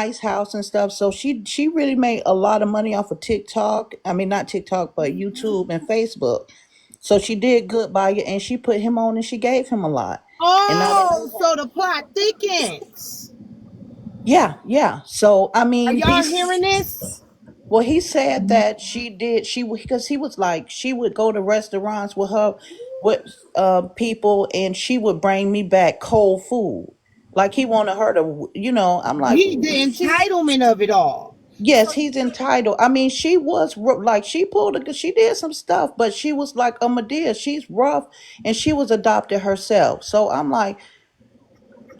nice house and stuff. So she really made a lot of money off of TikTok. I mean, not TikTok, but YouTube and Facebook. So she did good by you, and she put him on, and she gave him a lot. And now they, Oh, so the plot thickens. yeah, yeah. So I Are mean, y'all hearing this? well, he said that she did. Because he was like she would go to restaurants with her with people, and she would bring me back cold food. Like he wanted her to, I'm like, He the entitlement of it all. yes, he's entitled. I mean, she was like she she did some stuff, but she was like a Medea. She's rough, and she was adopted herself. So I'm like,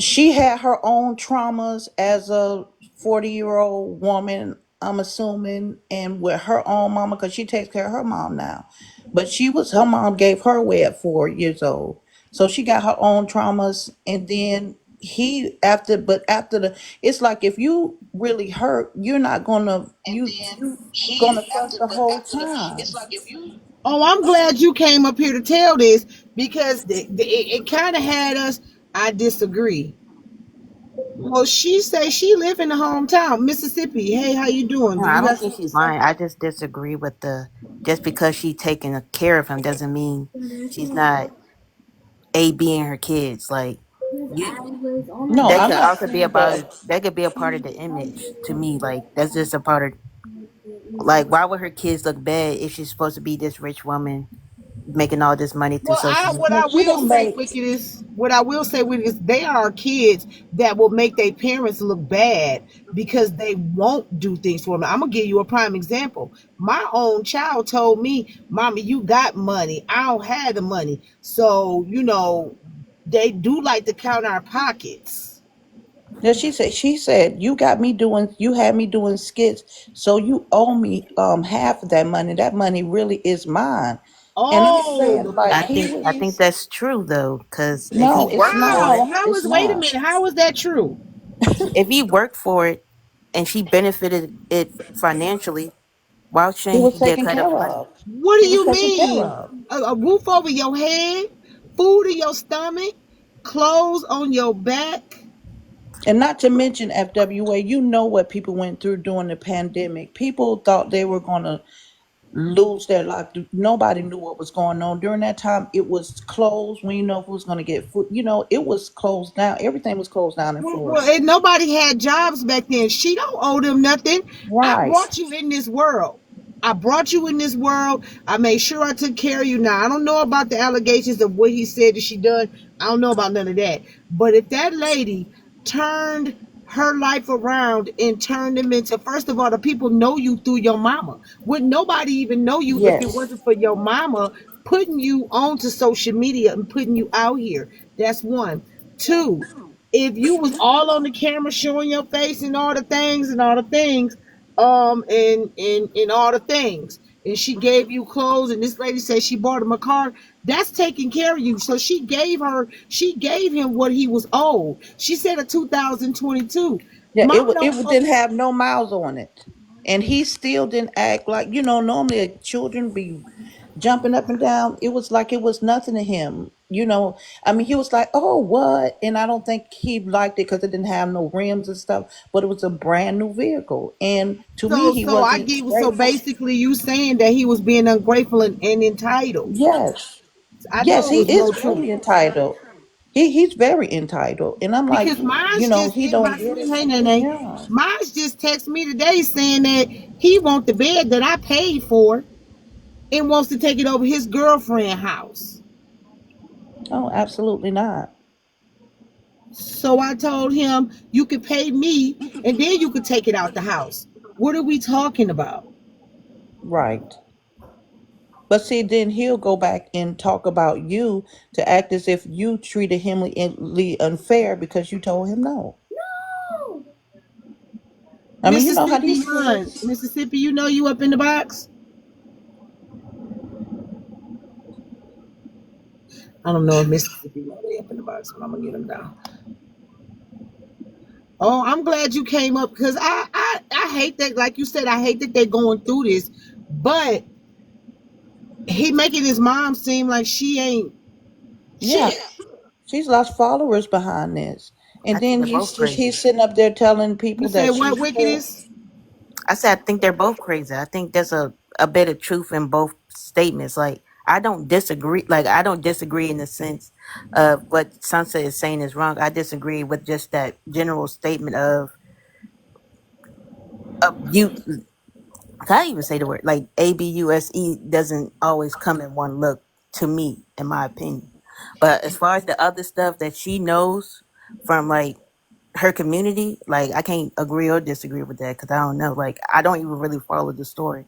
she had her own traumas as a 40-year-old woman, I'm assuming, and with her own mama, because she takes care of her mom now. But her mom gave her away at 4 years old. So she got her own traumas. And then after it's like if you really hurt, you're not gonna, you gonna trust the whole time. Oh, I'm glad you came up here to tell this because it kind of had us. I disagree. Well, she say she live in the hometown, Mississippi. Hey, how you doing? No, Do I you don't got think something to she's say? lying. I just disagree with the just because she taking care of him doesn't mean she's not a being her kids. Like you, No, that I'm could not also be saying about that. that could be a part of the image to me. Like that's just a part of like why would her kids look bad if she's supposed to be this rich woman making all this money through Well, social what media? No, I she will don't say, make. Wicked, is they are kids that will make their parents look bad because they won't do things for them. I'm gonna give you a prime example. My own child told me, "Mommy, you got money. I don't have the money." So they do like to count our pockets. Yeah, she said you had me doing skits, so you owe me half of that money. That money really is mine. And I'm Oh, saying the like I think that's true though, because if he no, it's worked for not. it, wow. How It's is Wait a not. minute? How is that true? if he worked for it and she benefited it financially, why He shouldn't was he get a taken cut of care the money? of. What do He was you taken care mean? of. A roof over your head, food in your stomach, clothes on your back. And not to mention FWA, you know what people went through during the pandemic. People thought they were gonna lose their life. Nobody knew what was going on during that time. It was closed. We didn't know if we was going to get food. It was closed down. Everything was closed down in Well, Florida. and nobody had jobs back then. She don't owe them nothing. I Right. brought you in this world. I brought you in this world. I made sure I took care of you. Now I don't know about the allegations of what he said that she done. I don't know about none of that. But if that lady turned her life around and turned them into, first of all, the people know you through your mama. Would nobody even know you if it Yes. wasn't for your mama putting you onto social media and putting you out here? That's one. Two, if you was all on the camera showing your face and all the things and all the things, and all the things, and she gave you clothes, and this lady said she bought him a car, that's taking care of you. So she gave him what he was owed. She said a 2022. Yeah. Mom don't It owe. didn't have no miles on it, and he still didn't act like normally children be jumping up and down. It was like it was nothing to him. I mean, he was like, "Oh, what?" And I don't think he liked it because it didn't have no rims and stuff. But it was a brand new vehicle, and to me, he So I wasn't give so grateful. basically you saying that he was being ungrateful and entitled. Yes. I Yes, know it he was is no truth. very entitled. He's very entitled. And I'm like, Because mine's just he don't my get it. hey Nene, Yeah. mine's just text me today saying that he wants the bed that I paid for and wants to take it over his girlfriend's house. Oh, absolutely not. So I told him you could pay me and then you could take it out the house. What are we talking about? Right. But see, then he'll go back and talk about you to act as if you treated him unfair because you told him no. I mean, you know how Mississippi these Hun, kids. Mississippi, you know you up in the box? I don't know if Mississippi know they up in the box, but I'm gonna get them down. Oh, I'm glad you came up because I hate that, like you said, I hate that they're going through this, but he making his mom seem like she ain't Yeah, shit. she's lost followers behind this. And I think then they're both crazy. he's sitting up there telling You people say that what she's poor. wickedness? I said I think they're both crazy. I think there's a bit of truth in both statements. Like I don't disagree. Like I don't disagree in the sense of what Sansa is saying is wrong. I disagree with just that general statement of you. I can't even say the word like abuse doesn't always come in one look to me, in my opinion. But as far as the other stuff that she knows from like her community, like I can't agree or disagree with that because I don't know. Like I don't even really follow the story.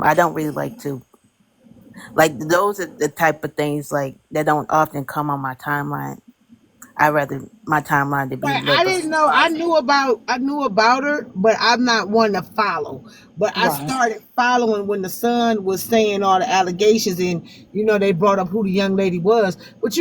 I don't really like to like those are the type of things like that don't often come on my timeline. I rather my timeline to be Right, lit I up didn't with know. positive. I knew about her, but I'm not one to follow. But I Right. started following when the Sun was saying all the allegations, and they brought up who the young lady was. But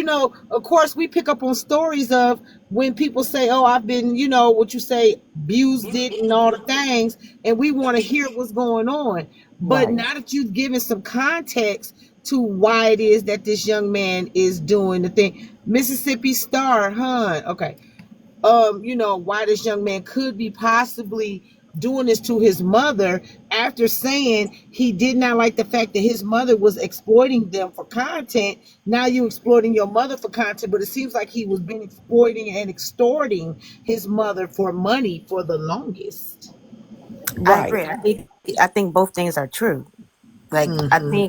of course, we pick up on stories of when people say, "Oh, I've been," what you say, abused it and all the things, and we want to hear what's going on. But Right. now that you've given some context to why it is that this young man is doing the thing, Mississippi Star, huh? Okay, why this young man could be possibly doing this to his mother after saying he did not like the fact that his mother was exploiting them for content. Now you exploiting your mother for content, but it seems like he was been exploiting and extorting his mother for money for the longest. I Right. agree. I think both things are true. Like Hmm.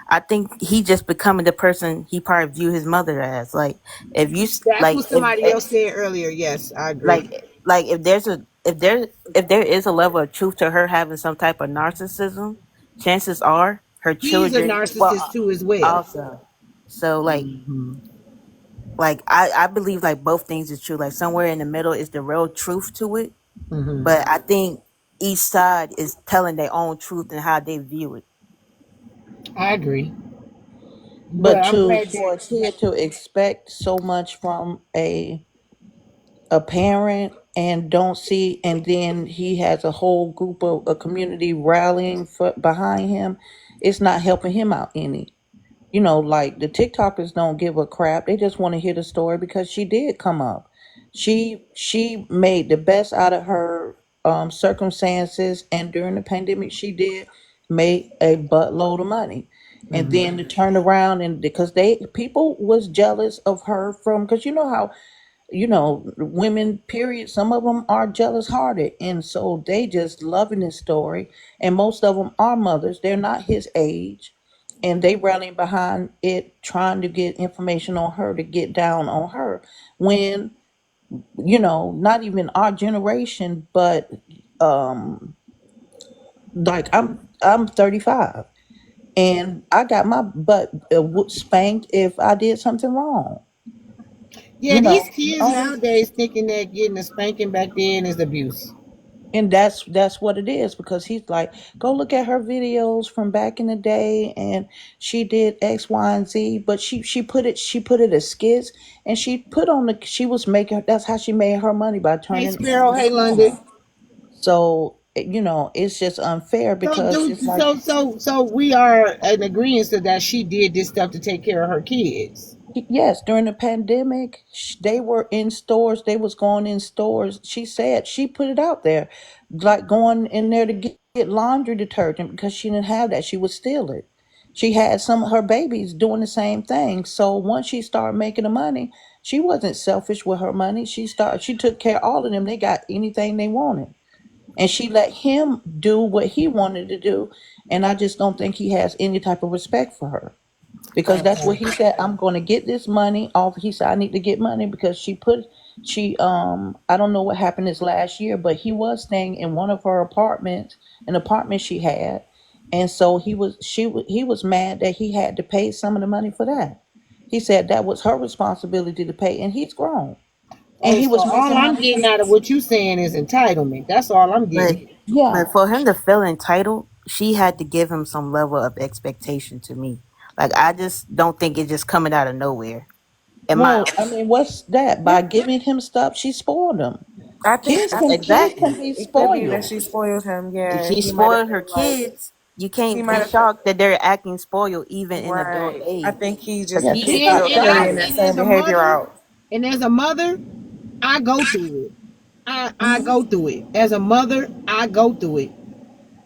I think he just becoming the person he probably view his mother as. Like if you That's like what somebody else said earlier. Yes, I agree. like if there is a level of truth to her having some type of narcissism, chances are her He's a children narcissist too as well. also. So Hmm. like I believe like both things is true. Like somewhere in the middle is the real truth to it. Hmm. But I think each side is telling their own truth and how they view it. I agree, but But I'm to glad for that. a kid to expect so much from a parent and don't see, and then he has a whole group of a community rallying for behind him, it's not helping him out any. Like the TikTokers don't give a crap. They just want to hear the story because she did come up. She made the best out of her circumstances, and during the pandemic, she did make a buttload of money. And Hmm. then to turn around, and because they people was jealous of her from, because how women, period, some of them are jealous hearted, and so they just loving this story. And most of them are mothers, they're not his age, and they rallying behind it, trying to get information on her, to get down on her, when not even our generation, but like I'm 35, and I got my butt spanked if I did something wrong. Yeah, you these know kids only nowadays thinking that getting a spanking back then is abuse. And that's what it is, because he's like, go look at her videos from back in the day, and she did X, Y, and Z. But she put it as skits, and she was making, that's how she made her money, by Hey turning Sparrow, the hey camera. London. So it's just unfair, So because do it's like, so we are in agreement to that she did this stuff to take care of her kids. yes, during the pandemic, they were in stores. They was going in stores. She said she put it out there, like going in there to get laundry detergent, because she didn't have that. She would steal it. She had some of her babies doing the same thing. So once she started making the money, she wasn't selfish with her money. She took care of all of them. They got anything they wanted, and she let him do what he wanted to do. And I just don't think he has any type of respect for her, because that's what Okay. he said. I'm going to get this money off. He said I need to get money because I don't know what happened this last year, but he was staying in one of her apartments, an apartment she had, and so he was mad that he had to pay some of the money for that. He said that was her responsibility to pay, and he's grown, and Oh, he so was all making I'm money for getting out of what you saying is entitlement. That's all I'm But getting. but yeah. for him to feel entitled, she had to give him some level of expectation to me. Like I just don't think it's just coming out of nowhere. In my Well, I mean, what's that? By giving him stuff, she spoiled him. Kids I can think kids exactly. can be it could be that spoiled. she spoiled him. Yeah, She he might have spoiled her felt like kids. You he can't might be have felt shocked that they're acting spoiled even in adult right. I age. think he Because just Yeah, he she's is not still And shocked. carrying as that and same as a behavior mother, out. and as a mother, I go through it. I go through it. As a mother, I go through it.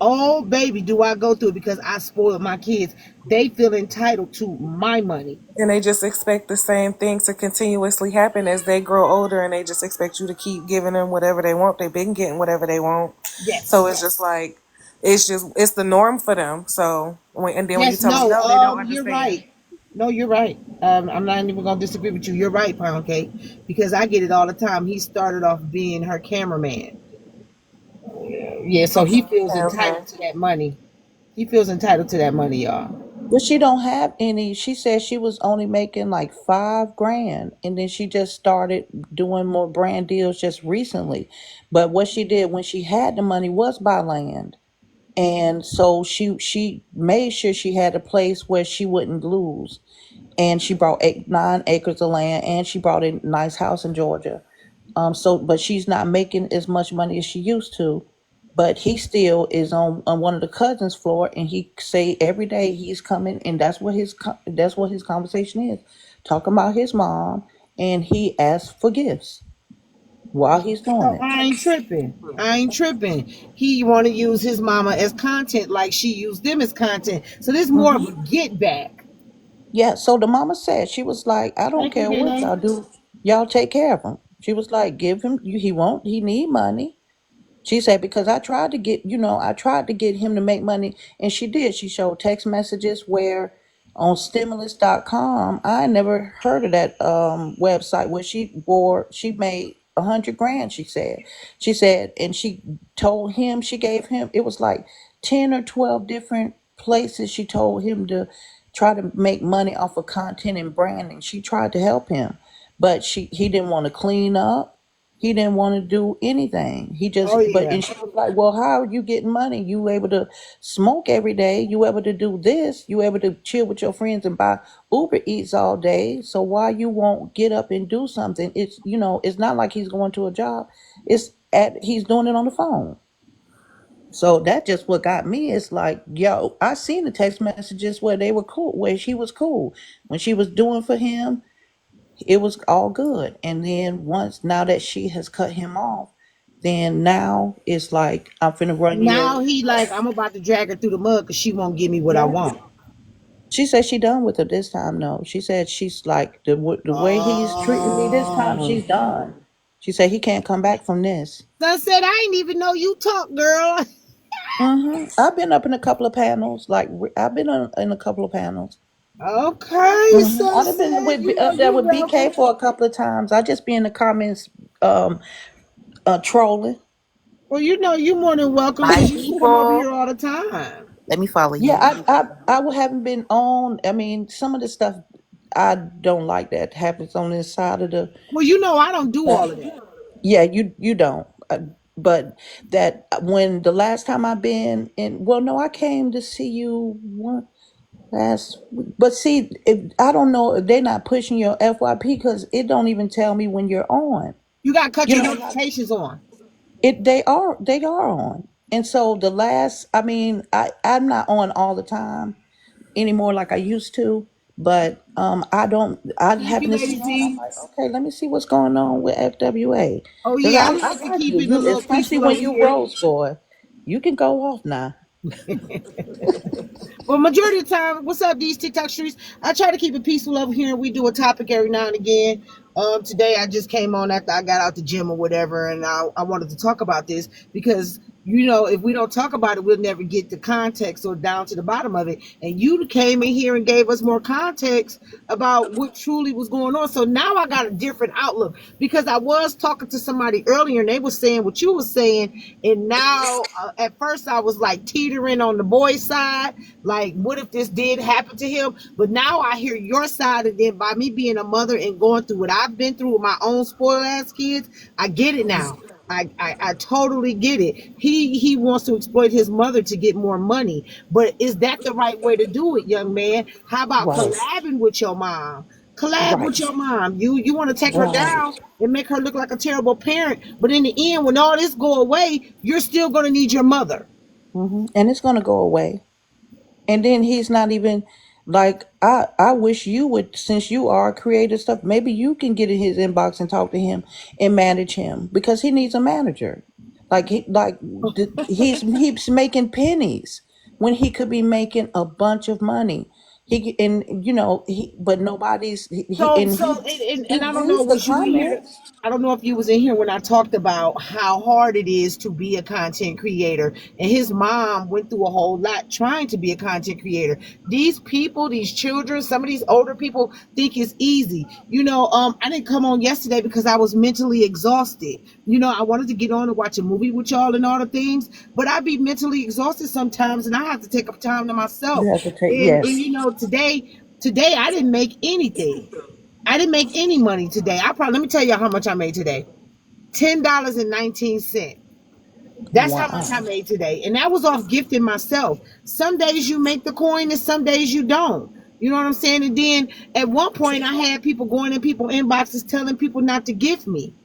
Oh, baby, do I go through it because I spoiled my kids. They feel entitled to my money. And they just expect the same things to continuously happen as they grow older, and they just expect you to keep giving them whatever they want. They've been getting whatever they want. So Yes. it's just like, it's the norm for them. So, and then when you Yes, tell them no, no, they don't you're understand. right. No, you're right. I'm not even gonna disagree with you. You're right, Pound Cake, because I get it all the time. He started off being her cameraman. Yeah, so he feels Okay, okay. entitled to that money. He feels entitled to that money, y'all. But she don't have any. She said she was only making like 5 grand, and then she just started doing more brand deals just recently. But what she did when she had the money was buy land, and so she made sure she had a place where she wouldn't lose. And she brought 9 acres of land, and she brought a nice house in Georgia. So but she's not making as much money as she used to. But he still is on one of the cousins' floor, and he say every day he's coming, and that's what his conversation is, talking about his mom, and he asks for gifts while he's doing So it. I ain't tripping. I ain't tripping. He want to use his mama as content like she used them as content. So this more of a get back. Yeah, so the mama said, she was like, I don't Thank you, care what Nene. y'all do, y'all take care of him. She was like, give him, he need money. She said, because I tried to get him to make money, and she did. She showed text messages where on stimulus.com, I never heard of that website where she made 100 grand, she said. She said, and she told him, she gave him, it was like 10 or 12 different places she told him to try to make money off of content and branding. She tried to help him, but he didn't want to clean up. He didn't want to do anything. Oh And yeah. she was like, well, how are you getting money? You able to smoke every day. You able to do this. You able to chill with your friends and buy Uber Eats all day. So why you won't get up and do something? It's not like he's going to a job. He's doing it on the phone. So that just what got me. It's like, yo, I seen the text messages where they were cool, where she was cool. When she was doing for him, it was all good. And then now that she has cut him off, then now it's like, I'm finna run Now you. he like, I'm about to drag her through the mud because she won't give me what I Yeah. want. She said she done with her this time. No, she said she's like, the way he's treating me this time, Oh. she's done. She said he can't come back from this. Son said, I ain't even know you talk, girl. I've been up in a couple of panels. Like I've been in a couple of panels. Okay, son I've been said, you know up there you with BK welcome. for a couple of times. I just be in the comments, um, trolling. Well, you know you more than welcome My because you come over people, here all the time. let me follow Yeah, you. haven't been on. I mean, some of the stuff I don't like that happens on this side of the. Well, you know I don't do Uh, all of that. yeah, you don't. But that when the last time I've been in, well, no, I came to see you one last week. But see, I don't know if they're not pushing your FYP because it don't even tell me when you're on. You got to cut You your know, notifications on. they are on. And so the last, I mean, I'm not on all the time anymore like I used to. But I Thank happen you, to Lady see on. I'm Z. like, okay, let me see what's going on with FWA. Oh Because yeah, I I like to like keep you. it a You little especially peaceful when over you here. Rose boy. You can go off now. Well, majority of the time, what's up, these TikTok streets? I try to keep it peaceful over here, and we do a topic every now and again. Today I just came on after I got out the gym or whatever, and I wanted to talk about this because if we don't talk about it, we'll never get the context or down to the bottom of it. And you came in here and gave us more context about what truly was going on. So now I got a different outlook because I was talking to somebody earlier, and they were saying what you were saying, and now at first I was like teetering on the boy side, like what if this did happen to him? But now I hear your side, and then by me being a mother and going through what I've been through with my own spoiled ass kids, I get it now. I totally get it. He wants to exploit his mother to get more money, but is that the right way to do it, young man? How about Right. collabing with your mom? Collab with Right. your mom. You want to take her Right. down and make her look like a terrible parent, but in the end, when all this go away, you're still gonna need your mother. And it's gonna go away. And then he's not even. Like I wish you would, since you are creative stuff, maybe you can get in his inbox and talk to him and manage him because he needs a manager. He's making pennies when he could be making a bunch of money. He and you know he but nobody's he So, and so, he and he I don't know, views the was you here? comments. I don't know if you was in here when I talked about how hard it is to be a content creator. And his mom went through a whole lot trying to be a content creator. These people, these children, some of these older people think it's easy. I didn't come on yesterday because I was mentally exhausted. I wanted to get on and watch a movie with y'all and all the things, but I'd be mentally exhausted sometimes and I have to take up time to myself. You have to take And yes. today I didn't make anything. I didn't make any money today. Let me tell you how much I made today. $10.19. That's how much I Wow. made today. And that was off gifting myself. Some days you make the coin and some days you don't. You know what I'm saying? And then at one point I had people going in people inboxes telling people not to gift me.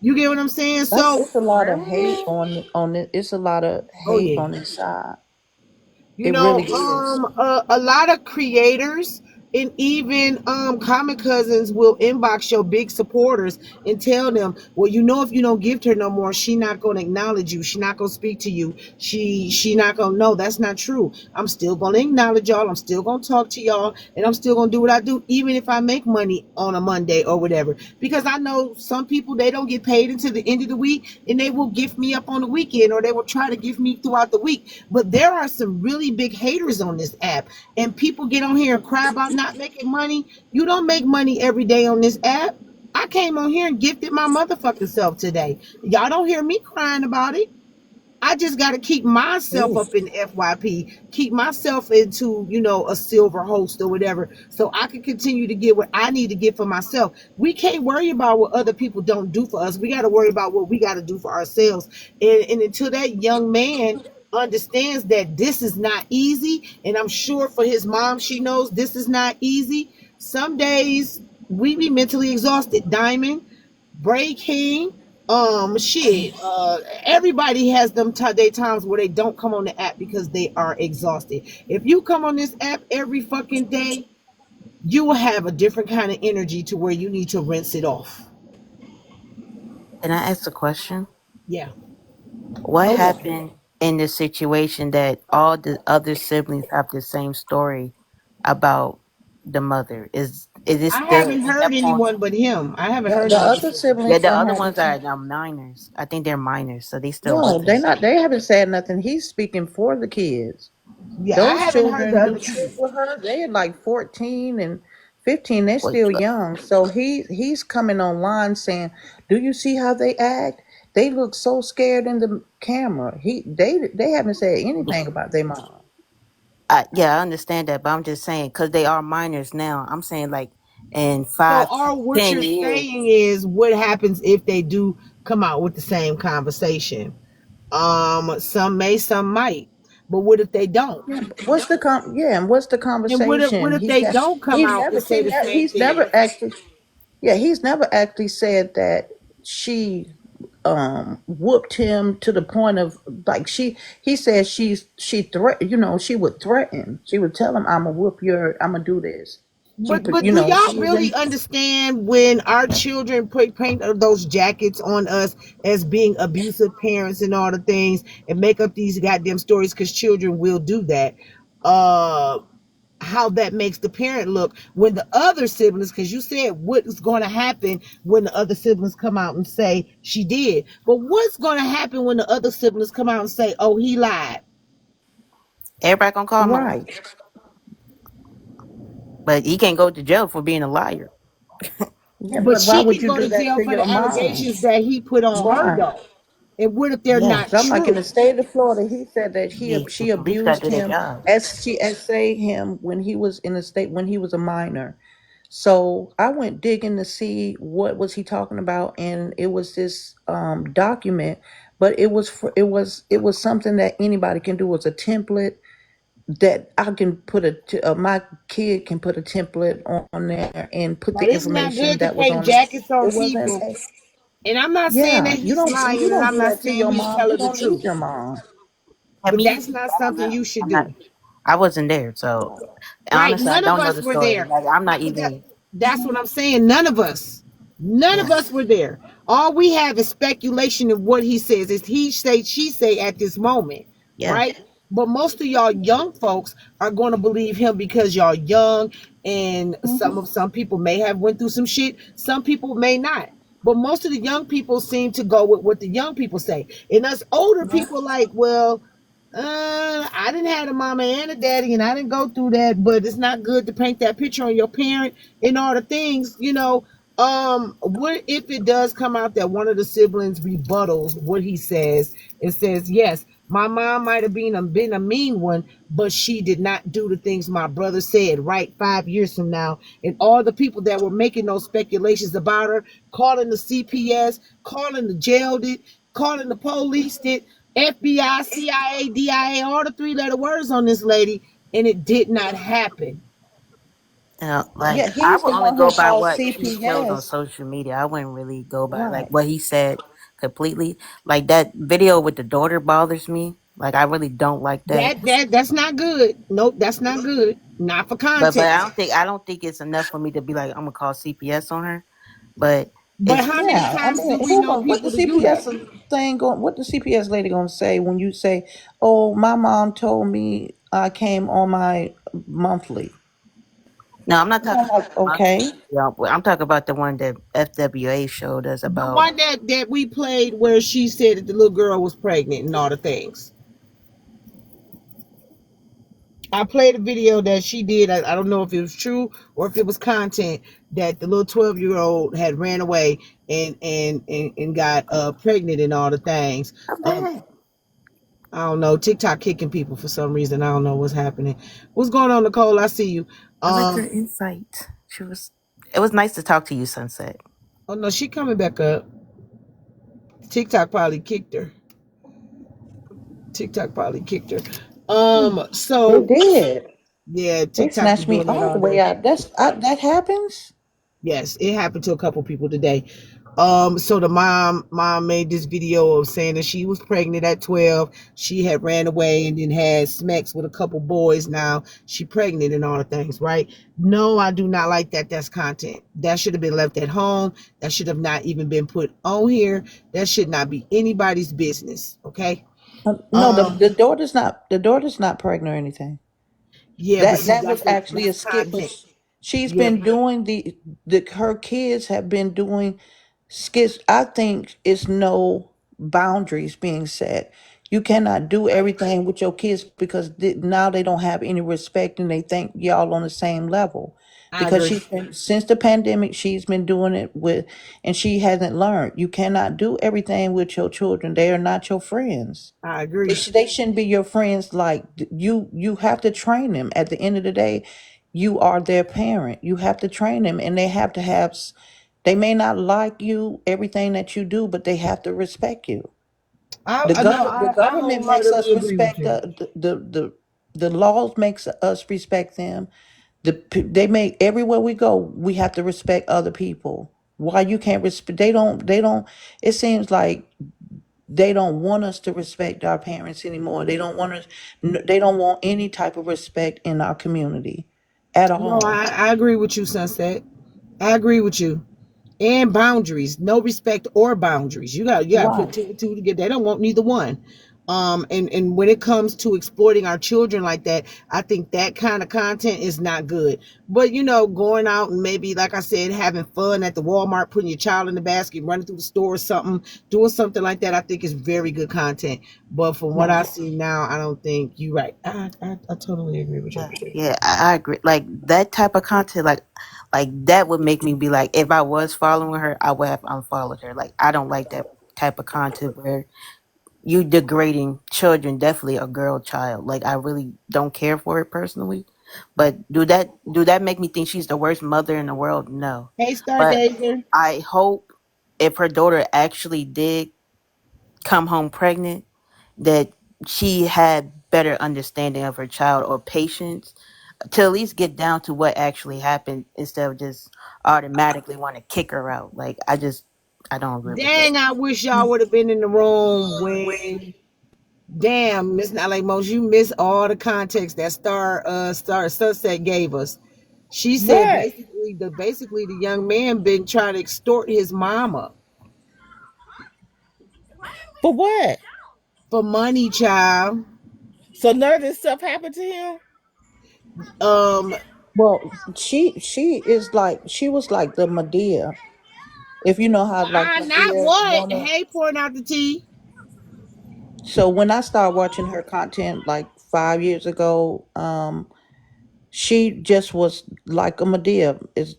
You get what I'm saying? That's So, it's a lot of hate on it. It's a lot of oh hate yeah. on this side. It really is. A lot of creators and even comic cousins will inbox your big supporters and tell them, well, if you don't gift her no more, she not gonna acknowledge you, she not gonna speak to you, she not gonna know. That's not true. I'm still gonna acknowledge y'all, I'm still gonna talk to y'all, and I'm still gonna do what I do, even if I make money on a Monday or whatever. Because I know some people, they don't get paid until the end of the week, and they will gift me up on the weekend, or they will try to gift me throughout the week. But there are some really big haters on this app, and people get on here and cry about not making money. You don't make money every day on this app. I came on here and gifted my motherfucking self today. Y'all don't hear me crying about it. I just got to keep myself Ooh. up in FYP, keep myself into, a silver host or whatever, so I can continue to get what I need to get for myself. We can't worry about what other people don't do for us. We got to worry about what we got to do for ourselves. And until that young man understands that this is not easy, and I'm sure for his mom, she knows this is not easy. Some days we be mentally exhausted. Diamond, Bray King, shit. Everybody has their times where they don't come on the app because they are exhausted. If you come on this app every fucking day, you will have a different kind of energy to where you need to rinse it off. Can I ask a question? Yeah. What Okay. happened in the situation that all the other siblings have the same story about the mother? Is it I still haven't at heard that point? anyone but him. I haven't heard The no other other siblings. Yeah, siblings the don't other have ones the are minors. I think they're minors, so they still no, with they us. not they haven't said nothing. He's speaking for the kids. Yeah, I Those haven't heard the children, the other kids kids. with her, they're like 14 and 15. They're Wait, still young. So he's coming online saying, "Do you see how they act? They look so scared in the camera." They haven't said anything about their mom. yeah, I understand that, but I'm just saying because they are minors now. I'm saying like in So, five, all what 10 you're years. saying is what happens if they do come out with the same conversation. Some may, some might. But what if they don't? Yeah, but and what's the And what conversation? if they don't come out and say the same He's thing? never actually yeah, he's never actually said that she whooped him to the point of like he said she threat she would threaten. She would tell him, I'm gonna whoop your I'm gonna do this. But do y'all She really even understand when our children paint those jackets on us as being abusive parents and all the things and make up these goddamn stories, because children will do that. Uh how that makes the parent look when the other siblings, because you said what is going to happen when the other siblings come out and say she did, but what's going to happen when the other siblings come out and say, oh, he lied? Everybody gonna call him a liar, right. but he can't go to jail for being a liar. Yeah, But but why she would can you go do to that jail to for your the mom? allegations that he put on her, Right. though. And what if they're Yes, not I'm like in the true? state of Florida. He said that The she police gotta abused do their him, job. SCSA him when he was in the state when he was a minor. So I went digging to see what was he talking about, and it was this document, but it was something that anybody can do. It's a template that I can my kid can put a template on there and put But the it's not information good to that was paint on it. jackets on It wasn't. people. And I'm not saying Yeah, that he's you lying, and don't I'm do not that to saying your he's mom. You telling the don't need truth. your mom. Yeah, But me that's either. not I don't something know. you should do. I wasn't there, so Right? honestly, I None of don't know us the were story. there. Like, I'm not That, even. that's what I'm saying. None Yeah, of us were there. All we have is speculation of what he says. It's he say, she say at this moment, yeah. right? But most of y'all young folks are going to believe him because y'all young, and some people may have went through some shit. Some people may not. But most of the young people seem to go with what the young people say. And us older people like, well, I didn't have a mama and a daddy, and I didn't go through that. But it's not good to paint that picture on your parent and all the things, you know. What if it does come out that one of the siblings rebuttals what he says and says, yes, my mom might have been a mean one, but she did not do the things my brother said, right? 5 years from now, and all the people that were making those speculations about her, calling the CPS, calling the jail did, calling the police did, FBI, CIA, DIA, all the three-letter words on this lady, and it did not happen. Like, Yeah, I he's would the only one go who by called what he shows on CPS. social media. I wouldn't really go by like Right. what he said completely. Like that video with the daughter bothers me. Like, I really don't like that. That's not good. Nope, that's not good. Not for But context. I don't think it's enough for me to be like, I'm gonna call CPS on her. But But it's how many Yeah, I times mean, do we who know gonna what the people to do that? CPS thing going? What the CPS lady gonna say when you say, "Oh, my mom told me I came on my monthly"? no, I'm not I'm talking like, about okay, yeah, I'm talking about the one that FWA showed us The about. one that we played where she said that the little girl was pregnant and all the things. I played a video that she did. I don't know if it was true or if it was content that the little 12-year-old had ran away and got pregnant and all the things. Come Um, back. I don't know. TikTok kicking people for some reason. I don't know what's happening. What's going on, Nicole? I see you. I like her insight. She was. It was nice to talk to you, Sunset. Oh no, she coming back up. TikTok probably kicked her. TikTok probably kicked her. they So did. yeah, They TikTok been snatched me doing that all all the way day. out. That happens. Yes, it happened to a couple people today. So the mom made this video of saying that she was pregnant at 12. She had ran away and then had smacks with a couple boys. Now she pregnant and all the things, right? No, I do not like that. That's content. That should have been left at home. That should have not even been put on here. That should not be anybody's business. Okay. No, Um, the daughter's not pregnant or anything. yeah, but see, That was actually a that's skit, but content. she's Yeah, been doing the her kids have been doing skits. I think it's no boundaries being set. You cannot do everything with your kids because now they don't have any respect and they think y'all on the same level. I Because agree. she's been since the pandemic, she's been doing it with, and she hasn't learned. You cannot do everything with your children. They are not your friends. I agree. They shouldn't be your friends. Like you have to train them. At the end of the day, you are their parent. You have to train them, and they have to have. They may not like you, everything that you do, but they have to respect you. I no, The I government makes wholeheartedly us agree with respect you. the laws makes us respect them. They make everywhere we go, we have to respect other people. Why you can't respect? They don't. It seems like they don't want us to respect our parents anymore. They don't want us. They don't want any type of respect in our community at No, all. I agree with you, Sunset. I agree with you. And boundaries, no respect or boundaries. You got to put Right. two and two together. They don't want neither one. And when it comes to exploiting our children like that, I think that kind of content is not good. But going out and maybe, like I said, having fun at the Walmart, putting your child in the basket, running through the store or something, doing something like that, I think is very good content. But from what I Right. see now, I don't think you're right. I totally agree with you. Yeah, I agree. Like that type of content, like that would make me be like, if I was following her, I would have unfollowed her. Like, I don't like that type of content where you degrading children, definitely a girl child. Like, I really don't care for it personally. But do that make me think she's the worst mother in the world? No. Hey, But Stargazer. I hope if her daughter actually did come home pregnant, that she had better understanding of her child or patience to at least get down to what actually happened instead of just automatically want to kick her out. Like, I don't agree with that. Dang, I wish y'all would have been in the room when Damn, Miss Not Like Most, you miss all the context that Star Sunset gave us. She said What? basically the young man been trying to extort his mama For what? for money, child. So none of this stuff happened to him? Um, Well, she is like she was like the Medea. If you know how like not Medea what? wanna. Hey, pouring out the tea. So when I started watching her content like 5 years ago, she just was like a Medea is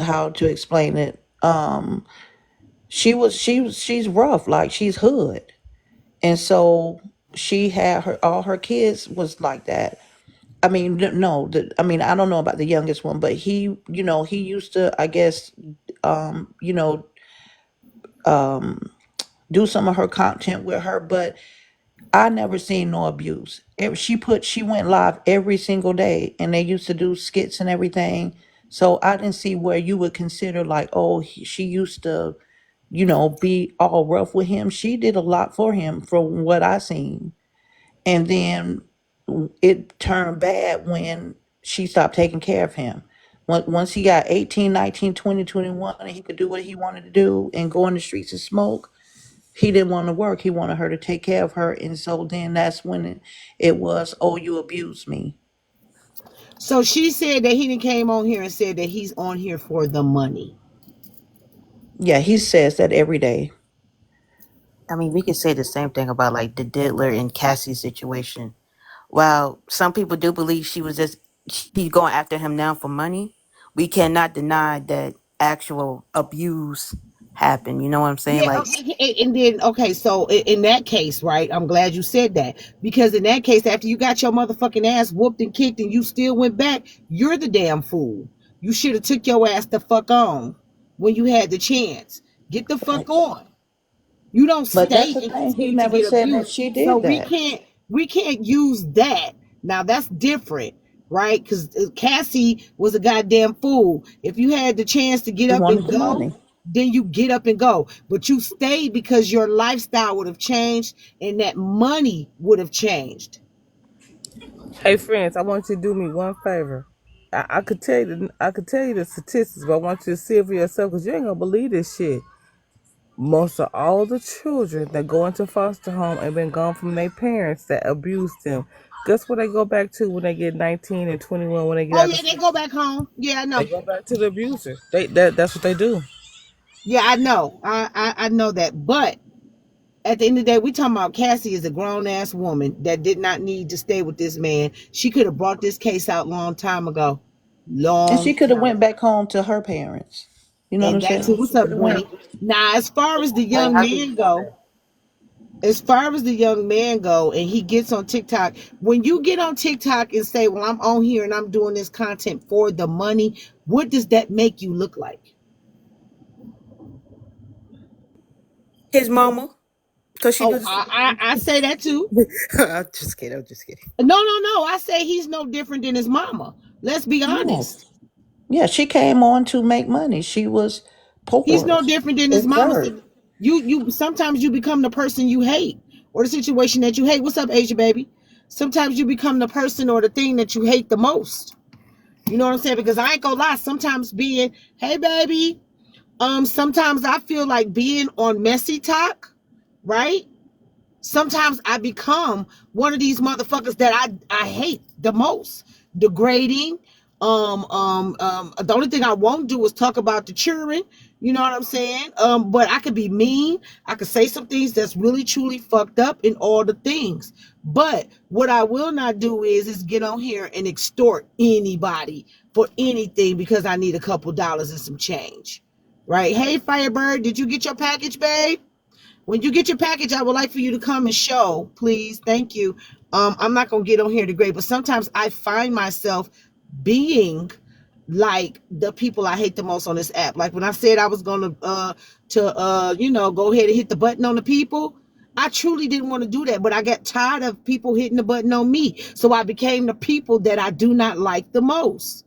how to explain it. She's rough, like she's hood. And so she had her all her kids was like that. I mean, no, I mean, I don't know about the youngest one, but he used to, I guess, um, you know, do some of her content with her, but I never seen no abuse. She went live every single day, and they used to do skits and everything. So I didn't see where you would consider like, oh, she used to, be all rough with him. She did a lot for him from what I seen, and then it turned bad when she stopped taking care of him. Once he got 18, 19, 20, 21, and he could do what he wanted to do and go in the streets and smoke, he didn't want to work. He wanted her to take care of her. And so then that's when it was, oh, you abused me. So she said that he done came on here and said that he's on here for the money. Yeah, he says that every day. I mean, we could say the same thing about like the Diddler and Cassie situation. While some people do believe she was just he's going after him now for money, we cannot deny that actual abuse happened. You know what I'm saying? Yeah, Like, and then okay, so in that case, right? I'm glad you said that because in that case, after you got your motherfucking ass whooped and kicked, and you still went back, you're the damn fool. You should have took your ass the fuck on when you had the chance. Get the fuck Facts. on. You don't But that's stay the and thing. He continue to never get said that abused. she So did that. we can't use that. Now that's different, right? Because Cassie was a goddamn fool. If you had the chance to get He up wanted and the go, money. then you get up and go. But you stayed because your lifestyle would have changed and that money would have changed. Hey friends, I want you to do me one favor. I could tell you the statistics, but I want you to see it for yourself because you ain't gonna believe this shit. Most of all the children that go into foster home and been gone from their parents that abused them, guess what they go back to when they get 19 and 21 when they get Oh out yeah, of they school? go back home. Yeah, I They know. go back to the abuser. That's what they do. Yeah, I know. I know that. But at the end of the day, we talking about Cassie is a grown ass woman that did not need to stay with this man. She could have brought this case out long time ago. And Long she could have time went ago. back home to her parents. You know what I'm And that too. saying? What's She up, could have went. Winnie? Now, as far as the wait, young how could you man say go, that? as far as the young man go, and he gets on TikTok, when you get on TikTok and say, "Well, I'm on here and I'm doing this content for the money," what does that make you look like? His mama, because she do Oh, the same I say that too. thing. I'm just kidding. I'm just kidding. No, no, no. I say he's no different than his mama. Let's be honest. Yes. Yeah, she came on to make money. She was He's poor. no different than his It's mama. dirt. See, you sometimes you become the person you hate or the situation that you hate. What's up, Asia baby? Sometimes you become the person or the thing that you hate the most. You know what I'm saying? Because I ain't gonna lie, sometimes being, hey baby, sometimes I feel like being on messy talk, right? Sometimes I become one of these motherfuckers that I hate the most. Degrading. The only thing I won't do is talk about the children. You know what I'm saying? But I could be mean. I could say some things that's really truly fucked up in all the things. But what I will not do is get on here and extort anybody for anything because I need a couple dollars and some change. Right? Hey Firebird, did you get your package, babe? When you get your package, I would like for you to come and show, please. Thank you. I'm not gonna get on here to grade, but sometimes I find myself being like the people I hate the most on this app. Like when I said I was gonna go ahead and hit the button on the people. I truly didn't want to do that, but I got tired of people hitting the button on me. So I became the people that I do not like the most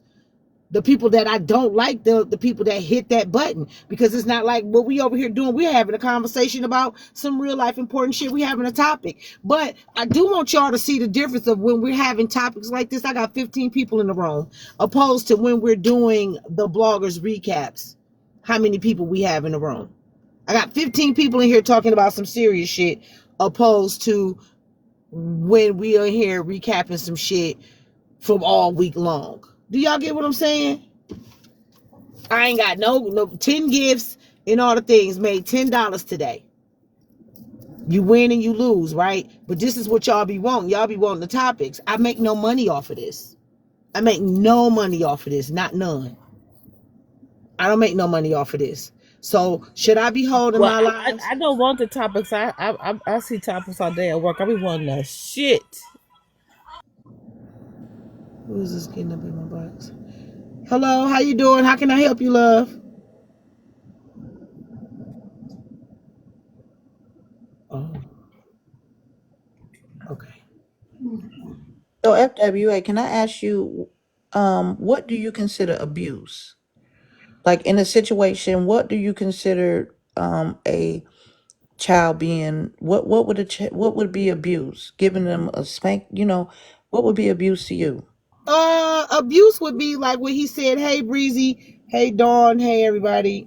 the people that I don't like, the people that hit that button, because it's not like what we over here doing. We're having a conversation about some real life important shit. We having a topic, but I do want y'all to see the difference of when we're having topics like this. I got 15 people in the room, opposed to when we're doing the bloggers recaps. How many people we have in the room? I got 15 people in here talking about some serious shit, opposed to when we are here recapping some shit from all week long. Do y'all get what I'm saying? I ain't got no 10 gifts and all the things, made $10 today. You win and you lose, right? But this is what y'all be wanting. Y'all be wanting the topics. I make no money off of this. I make no money off of this, not none. I don't make no money off of this. So should I be holding Well, my lives? I don't want the topics. I see topics all day at work. I be wanting that shit. Who is this getting up in my box? Hello, how you doing? How can I help you, love? Oh, okay. So FWA, can I ask you, what do you consider abuse? Like in a situation, what do you consider a child being? What would what would be abuse? Giving them a spank, what would be abuse to you? Abuse would be like what he said. Hey, Breezy. Hey, Dawn. Hey, everybody.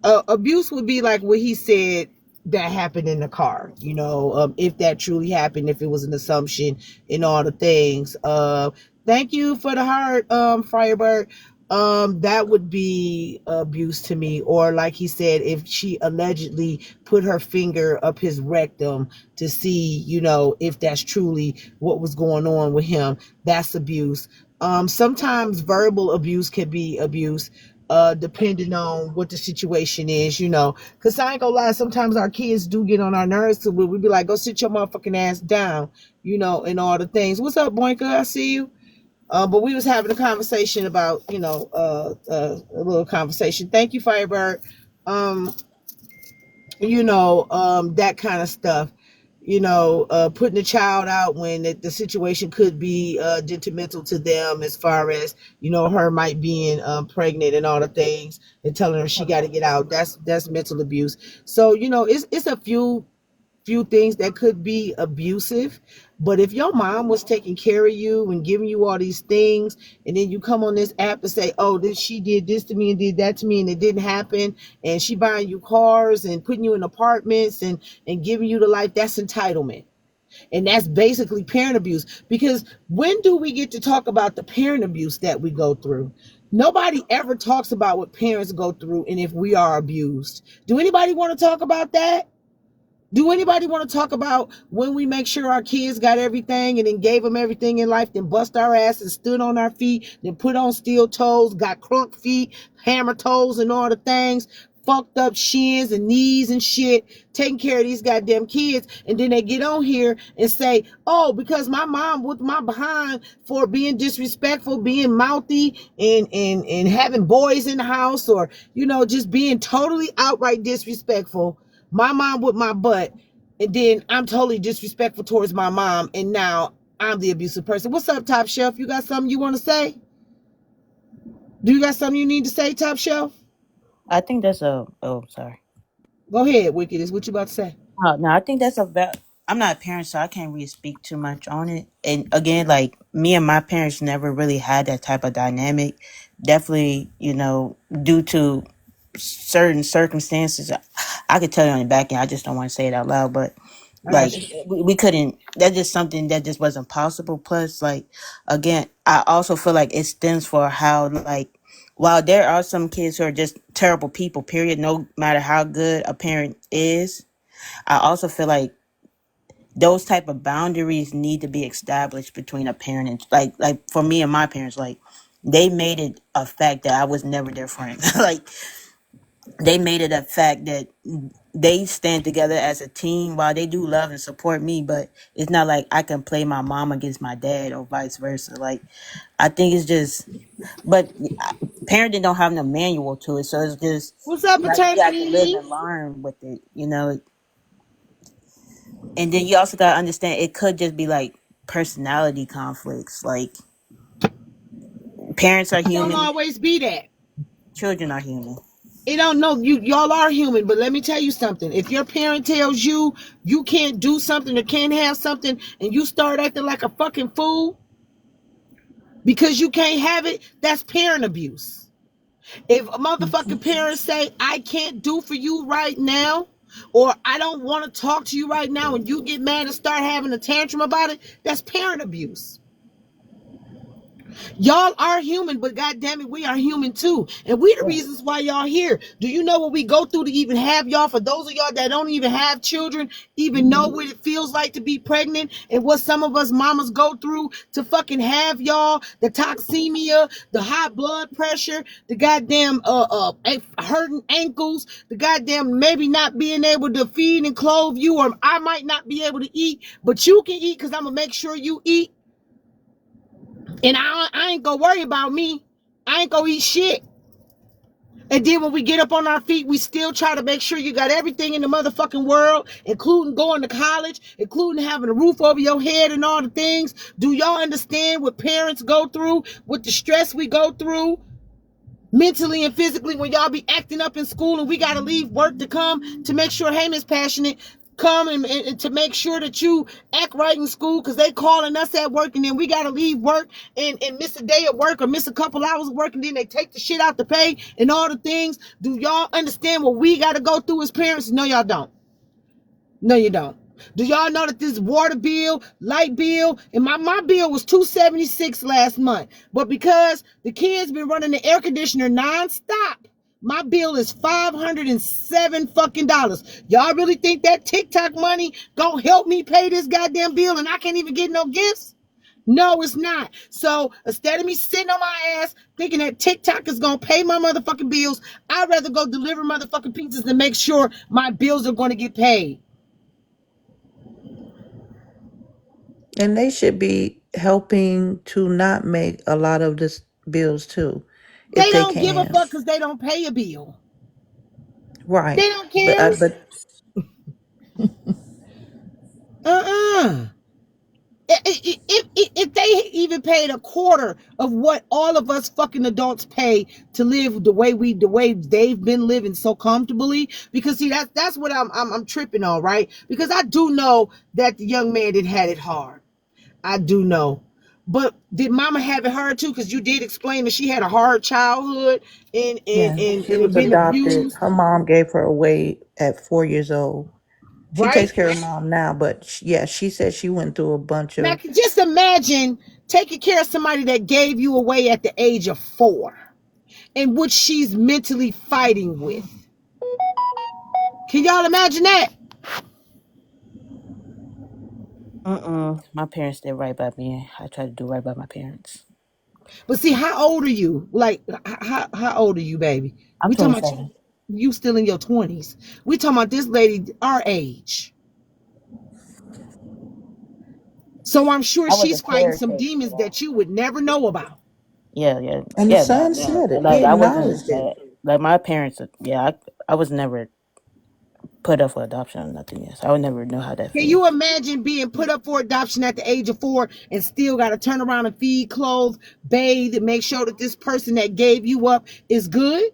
Abuse would be like what he said that happened in the car. If that truly happened, if it was an assumption, and all the things. Thank you for the heart, Firebird. That would be abuse to me. Or like he said, if she allegedly put her finger up his rectum to see, if that's truly what was going on with him, that's abuse. Sometimes verbal abuse can be abuse, depending on what the situation is, because I ain't gonna lie, sometimes our kids do get on our nerves to where we be like, go sit your motherfucking ass down, and all the things. What's up, Boinka? I see you. But we was having a conversation about, a little conversation. Thank you, Firebird. Um, that kind of stuff. Putting a child out when the situation could be detrimental to them, as far as, her might being pregnant and all the things, and telling her she got to get out. That's mental abuse. So, it's a few things that could be abusive. But if your mom was taking care of you and giving you all these things, and then you come on this app and say, oh, she did this to me and did that to me and it didn't happen, and she buying you cars and putting you in apartments and giving you the life, that's entitlement. And that's basically parent abuse. Because when do we get to talk about the parent abuse that we go through? Nobody ever talks about what parents go through and if we are abused. Do anybody want to talk about that? Do anybody want to talk about when we make sure our kids got everything and then gave them everything in life, then bust our ass and stood on our feet, then put on steel toes, got crunk feet, hammer toes and all the things, fucked up shins and knees and shit, taking care of these goddamn kids, and then they get on here and say, oh, because my mom with my behind for being disrespectful, being mouthy, and having boys in the house, or, just being totally outright disrespectful. My mom with my butt, and then I'm totally disrespectful towards my mom, and now I'm the abusive person. What's up, Top Shelf? You got something you want to say? Do you got something you need to say, Top Shelf? I think that's a. Oh, sorry. Go ahead, Wicked. Is what you about to say? No, I think that's a. I'm not a parent, so I can't really speak too much on it. And again, like me and my parents never really had that type of dynamic. Definitely, due to certain circumstances, I could tell you on the back end. I just don't want to say it out loud, but I got like you. we couldn't. That's just something that just wasn't possible. Plus, like again, I also feel like it stems for how like while there are some kids who are just terrible people. Period. No matter how good a parent is, I also feel like those type of boundaries need to be established between a parent and like for me and my parents, like they made it a fact that I was never their friend. Like they made it a fact that they stand together as a team. While they do love and support me, but it's not like I can play my mom against my dad or vice versa. Like I think it's just, but parenting don't have no manual to it, so it's just What's up, like you got to live Eternity? and learn with it. And then you also gotta understand it could just be like personality conflicts. Like Parents are It don't human. always be that. Children are human. It don't know y'all are human, but let me tell you something. If your parent tells you you can't do something or can't have something and you start acting like a fucking fool because you can't have it, that's parent abuse. If a motherfucking parent say, I can't do for you right now, or I don't want to talk to you right now, and you get mad and start having a tantrum about it, that's parent abuse. Y'all are human, but goddamn it, we are human too. And we the reasons why y'all here. Do you know what we go through to even have y'all? For those of y'all that don't even have children, even know what it feels like to be pregnant and what some of us mamas go through to fucking have y'all, the toxemia, the high blood pressure, the goddamn hurting ankles, the goddamn maybe not being able to feed and clothe you, or I might not be able to eat, but you can eat because I'm gonna make sure you eat. And I ain't gonna worry about me. I ain't gonna eat shit. And then when we get up on our feet, we still try to make sure you got everything in the motherfucking world, including going to college, including having a roof over your head and all the things. Do y'all understand what parents go through, what the stress we go through? Mentally and physically, when y'all be acting up in school and we got to leave work to come to make sure, hey, Miss Passionate, come and to make sure that you act right in school because they calling us at work, and then we got to leave work and miss a day of work or miss a couple hours of work, and then they take the shit out the pay and all the things. Do y'all understand what we got to go through as parents? No, y'all don't. No, you don't. Do y'all know that this water bill, light bill, and my bill was $276 last month. But because the kids been running the air conditioner nonstop, my bill is $507 fucking dollars. Y'all really think that TikTok money gonna help me pay this goddamn bill and I can't even get no gifts? No, it's not. So instead of me sitting on my ass thinking that TikTok is gonna pay my motherfucking bills, I'd rather go deliver motherfucking pizzas and make sure my bills are gonna get paid. And they should be helping to not make a lot of this bills too, if They they don't give a can. fuck because they don't pay a bill. Right. They don't But care. Uh-uh. If they even paid a quarter of what all of us fucking adults pay to live the way they've been living so comfortably, because see that's what I'm tripping on, right? Because I do know that the young man did had it hard. I do know. But did mama have it hard too? Because you did explain that she had a hard childhood and and, yeah, and, she and was been adopted. abused, Her mom gave her away at 4 years old. She right? takes care of mom now, but yeah, she said she went through a bunch Now, of. just imagine taking care of somebody that gave you away at the age of 4 and what she's mentally fighting with. Can y'all imagine that? My parents did right by me. I try to do right by my parents. But see, how old are you? Like, how old are you, baby? I'm We talking about you, 27. you still in your 20s. We talking about this lady our age. So I'm sure I was a she's fighting some caretaker. demons that you would never know about. Yeah, yeah, And the yeah. No, son no. said it. He Like I wasn't acknowledged it. like my parents. Yeah, I was never put up for adoption or nothing. Yes, I would never know how that Can you feels. imagine being put up for adoption at the age of 4 and still got to turn around and feed, clothe, bathe, and make sure that this person that gave you up is good?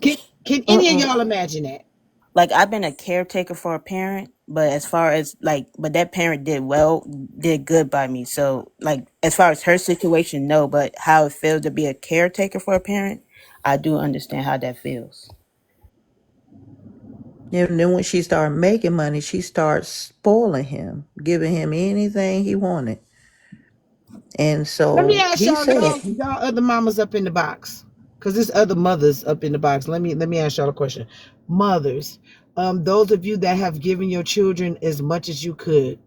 Can can any of Mm-mm. y'all imagine that? Like I've been a caretaker for a parent, but as far as like, but that parent did well, did good by me. So like, as far as her situation, no. But how it feels to be a caretaker for a parent, I do understand how that feels. And then when she started making money, she started spoiling him, giving him anything he wanted. And Let me so ask he y'all, said, y'all other mamas up in the box, because there's other mothers up in the box. Let me ask y'all a question. Mothers, those of you that have given your children as much as you could,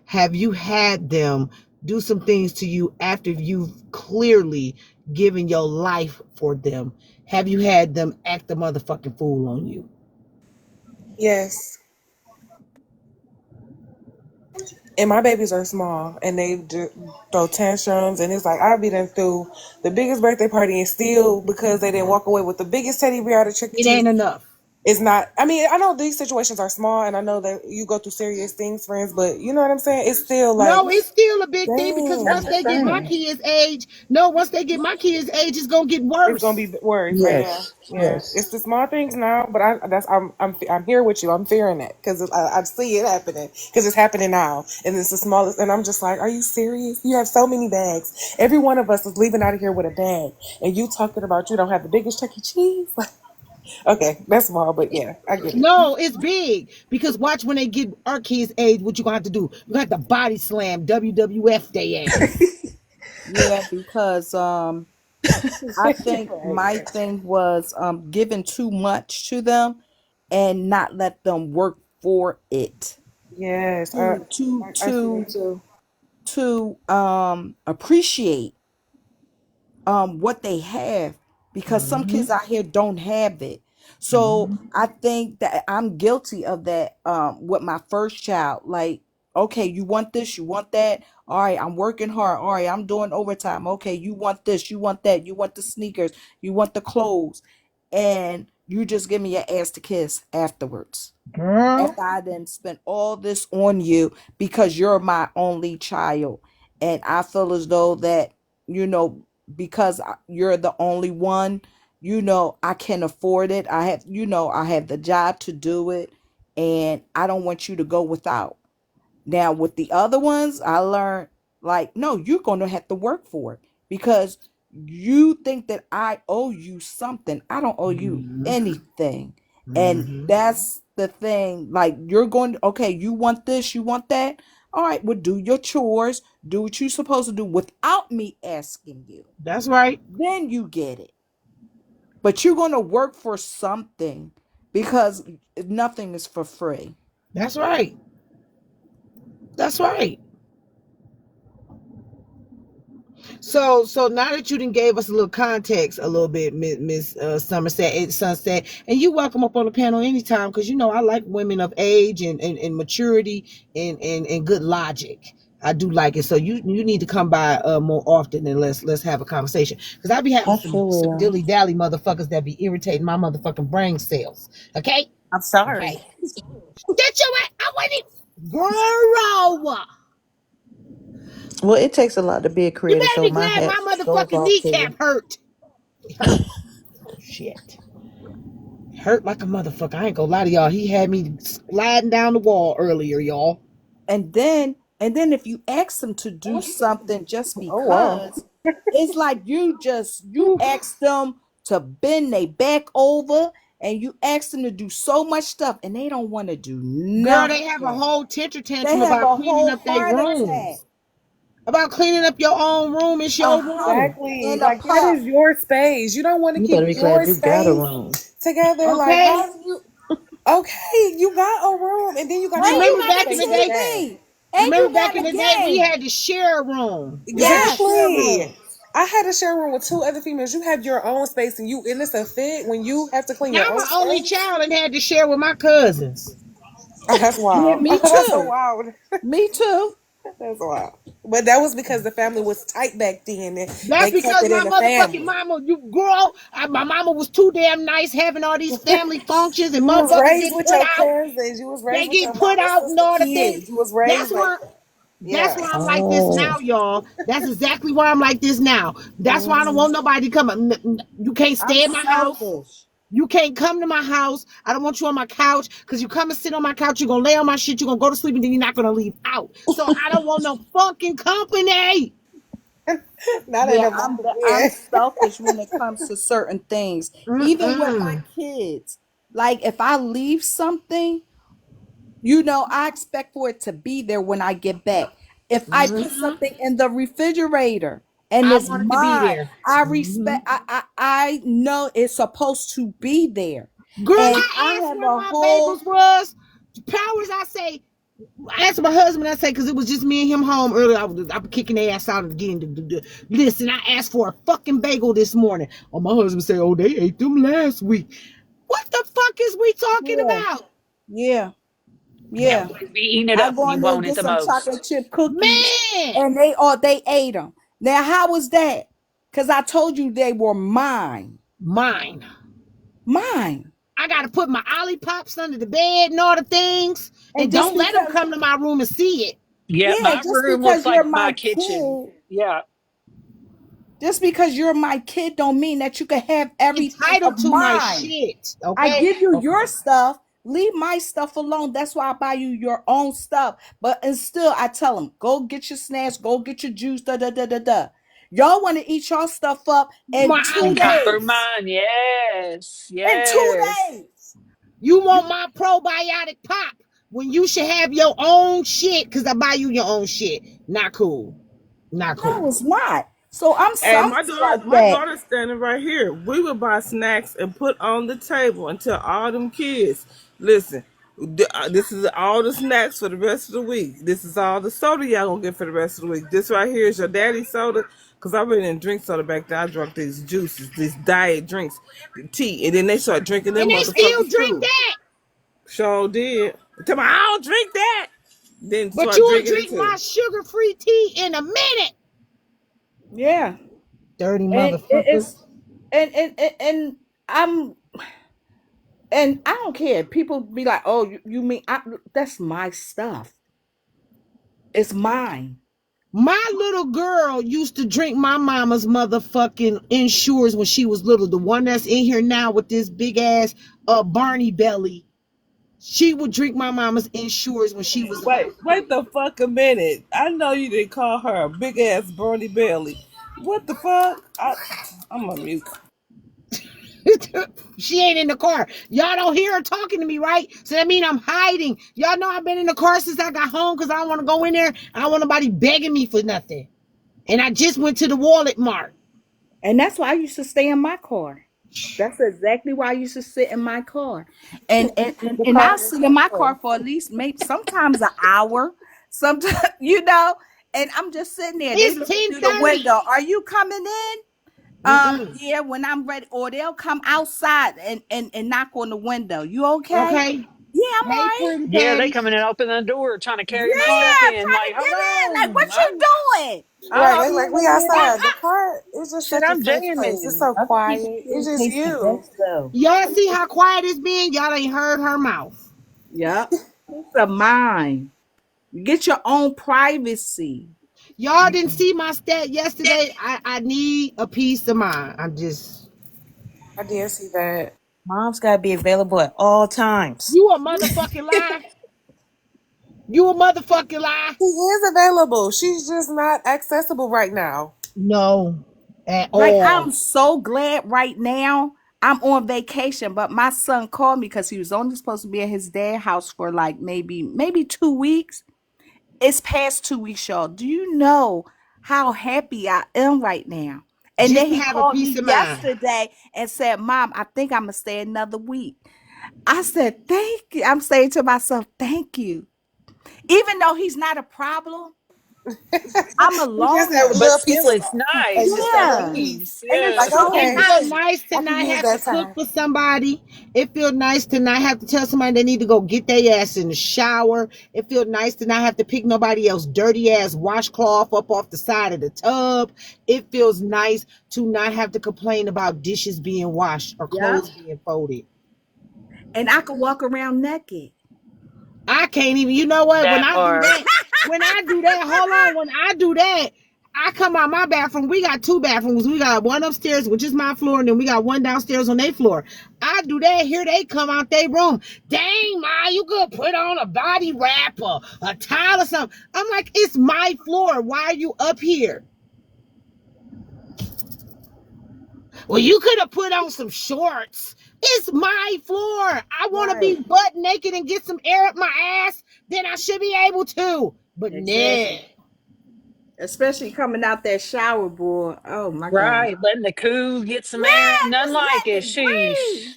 have you had them do some things to you after you've clearly given your life for them? Have you had them act a motherfucking fool on you? Yes. And my babies are small, and they do throw tantrums, and it's like I've been through the biggest birthday party, and still because they didn't walk away with the biggest teddy bear out of Chuck E. It Cheese, ain't enough. it's not. I mean, I know these situations are small, and I know that you go through serious things, friends. But you know what I'm saying? It's still like, No, it's still a big thing because That's once dang, the they get my thing. kids' age, it's gonna get it's gonna worse. be worse. Yeah, Yes, yeah. yes. It's the small things now, but I'm here with you. I'm fearing it because I see it happening because it's happening now, and it's the smallest. And I'm just like, are you serious? You have so many bags. Every one of us is leaving out of here with a bag, and you talking about you don't have the biggest Chuck E. Cheese. Okay, that's small, but yeah, I get it. No, it's big because watch when they get our kids' age, what you gonna have to do? You gonna have to body slam WWF they ass. Yeah, because I think my Right. thing was giving too much to them and not let them work for it. Yes, To to I see to it too. to appreciate what they have, because some Mm-hmm. kids out here don't have it. So Mm-hmm. I think that I'm guilty of that with my first child. Like, okay, you want this, you want that. All right, I'm working hard. All right, I'm doing overtime. Okay, you want this, you want that, you want the sneakers, you want the clothes, and you just give me your ass to kiss afterwards Girl, after I then spent all this on you because you're my only child. And I feel as though that, because you're the only one, I can afford it. I have the job to do it. And I don't want you to go without. Now, with the other ones, I learned like, no, you're going to have to work for it because you think that I owe you something. I don't owe you mm-hmm. anything. And Mm-hmm. that's the thing. Like, you're going, okay, you want this, you want that. All right, well, do your chores, do what you're supposed to do without me asking you. That's right. Then you get it. But you're going to work for something because nothing is for free. That's right. That's right. So now that you done gave us a little context, a little bit, Miss Somerset, Sunset, and you welcome up on the panel anytime because I like women of age and maturity and good logic. I do like it. So you need to come by more often and let's have a conversation because I be having I some sure will. dilly dally motherfuckers that be irritating my motherfucking brain cells. Okay, I'm sorry. okay. That's your way. I want it, girl. Well, it takes a lot to be a You creator, better so be my glad hat my goes motherfucking off to you. kneecap hurt. It hurt. Shit. Hurt like a motherfucker. I ain't gonna lie to y'all. He had me sliding down the wall earlier, y'all. And then if you ask them to do something just Oh wow. because, it's like you ask them to bend their back over, and you ask them to do so much stuff and they don't want to do Girl, they have a nothing. whole temper They tantrum have about a cleaning whole up their heart attack, rooms. About cleaning up your own room. It's a your huff, room. Exactly. and a Like that puff. is your space. You don't want to You keep better be glad your you got a space room. together. Like Okay? how do you? Okay, you got a room, and then you got And your you Remember own got back a in the space for the day? day. TV. And you Remember back got in a the day we game. had to share a room. We had to Yes. share Exactly. rooms. I had to share a room with two other females. You have your own space, and it's a fit when you have to clean your I'm own an only space. child and had to share with my cousins. Oh, that's Yeah, wild. me That's so too. wild. Me too. That's wild. But that was because the family was tight back then, and That's they kept because it my in the motherfucking family. mama, my mama was too damn nice having all these family functions and You was motherfuckers raised get with put your out. cousins. You was They raised with get your put mama, out and sister, all the things. kids. You was That's raised like, why that's yeah. why I'm like this Oh. now, y'all. That's exactly why I'm like this now. That's why I don't want nobody to come. You can't I'm stay in my house. selfish. You can't come to my house. I don't want you on my couch because you come and sit on my couch. You're gonna lay on my shit. You're gonna go to sleep and then you're not gonna leave out. So I don't want no fucking company. Not in Yeah, the mama I'm bed. selfish when it comes to certain things. Even with my Mm-mm. kids. Like, if I leave something, I expect for it to be there when I get back. If I put Mm-hmm. something in the refrigerator and I it's want it to be mine, there. I Mm-hmm. respect I know it's supposed to be there. Girl, And I I asked have where a my whole bagels was. Powers, I asked my husband, I say, because it was just me and him home earlier. I was kicking their ass out again. Listen, I asked for a fucking bagel this morning. Oh, my husband said, oh, they ate them last week. What the fuck is we talking yeah, about? yeah, That yeah. boy be eating it I up go when he in there and wanted get the some most. chocolate chip cookies, Man, and they ate them. Now, how was that? Because I told you they were mine. mine. Mine. I gotta put my Ollipops under the bed and all the things, And and just don't let them because, come to my room and see it. Yeah, yeah, my room looks like my kitchen. Yeah. just because you're my kid don't mean that you can have everything of Entitled to my mine. shit, I okay? give you your stuff. Leave my stuff alone. That's why I buy you your own stuff. But and still, I tell them, go get your snacks, go get your juice, da da da da da. Y'all want to eat your stuff up in My two And come through days. mine. Yes. In two Yes. days. You want my probiotic pop when you should have your own shit because I buy you your own shit. Not cool. Not No, cool. it's not. So I'm And sorry like my that. daughter's standing right here. We would buy snacks and put on the table and tell all them kids, listen, this is all the snacks for the rest of the week. This is all the soda y'all gonna get for the rest of the week. This right here is your daddy's soda. Cause I really didn't drink soda back then. I drank these juices, these diet drinks, tea, and then they start drinking And them they still motherfuckers drink too. that. Sure did. Tell me I don't drink that. Then But start you'll drinking it drink my too. sugar-free tea in a minute. Yeah. Dirty And motherfuckers. and I'm and I don't care. People be like, "Oh, you mean that's my stuff? It's mine." My little girl used to drink my mama's motherfucking Ensures when she was little. The one that's in here now with this big ass Barney belly. She would drink my mama's Ensures when she was Wait the fuck a minute. I know you didn't call her a big ass Bernie Bailey. What the fuck? I'm on mute. She ain't in the car. Y'all don't hear her talking to me, right? So that means I'm hiding. Y'all know I've been in the car since I got home because I don't want to go in there. I don't want nobody begging me for nothing. And I just went to the Wallet Mart. And that's why I used to stay in my car. That's exactly why I used to sit in my car. And I sit in my car for at least maybe sometimes an hour. Sometimes and I'm just sitting there. They It's looking through the 10:30. window. Are you coming in? Mm-mm. Yeah, when I'm ready, or they'll come outside and knock on the window. You okay? Okay. Yeah, I'm all Hey, right. pretty Yeah, they patty. come in and open the door trying to carry my stuff Yeah, in. trying Like, to hold get in. Like, on. what you doing? Right, I'm they like we living here. outside. The car is just Shit, such a I'm safe place. It's jamming. so Other people quiet. It's food just tastes the you. best though. Y'all see how quiet it's been? Y'all ain't heard her mouth. Yep. Peace of mind. Get your own privacy. Y'all didn't see my stat yesterday. I need a piece of mind. I did see that. Mom's gotta be available at all times. You a motherfucking lie. You a motherfucking lie. She is available. She's just not accessible right now. No, at Like, all. I'm so glad right now I'm on vacation, but my son called me because he was only supposed to be at his dad's house for like maybe 2 weeks. It's past 2 weeks, y'all. Do you know how happy I am right now? And Just then to he have a called piece me of mind. yesterday and said, Mom, I think I'm gonna stay another week. I said, thank you. I'm saying to myself, thank you. Even though he's not a problem, I'm We just alone have a now. But little piece still, of it's and nice. It's just a so little Yeah. piece. nice. And Yeah. Like, It okay, feels nice to I can not use have to that cook time. for somebody. It feels nice to not have to tell somebody they need to go get their ass in the shower. It feels nice to not have to pick nobody else dirty ass washcloth up off the side of the tub. It feels nice to not have to complain about dishes being washed or Yeah. clothes being folded. And I could walk around naked. I can't even, you know what? That part. When I do that, hold on. When I do that, I come out my bathroom. We got two bathrooms. We got one upstairs, which is my floor, and then we got one downstairs on their floor. I do that. Here they come out their room. Dang, Ma, you could put on a body wrap or a towel or something. I'm like, it's my floor. Why are you up here? Well, you could have put on some shorts. It's my floor. I want to be Right. butt naked and get some air up my ass. Then I should be able to. But nah. Exactly. Especially coming out that shower, boy. Oh my God. Right. Letting the cool get some air. Yeah, None just like it. letting it breathe. Sheesh.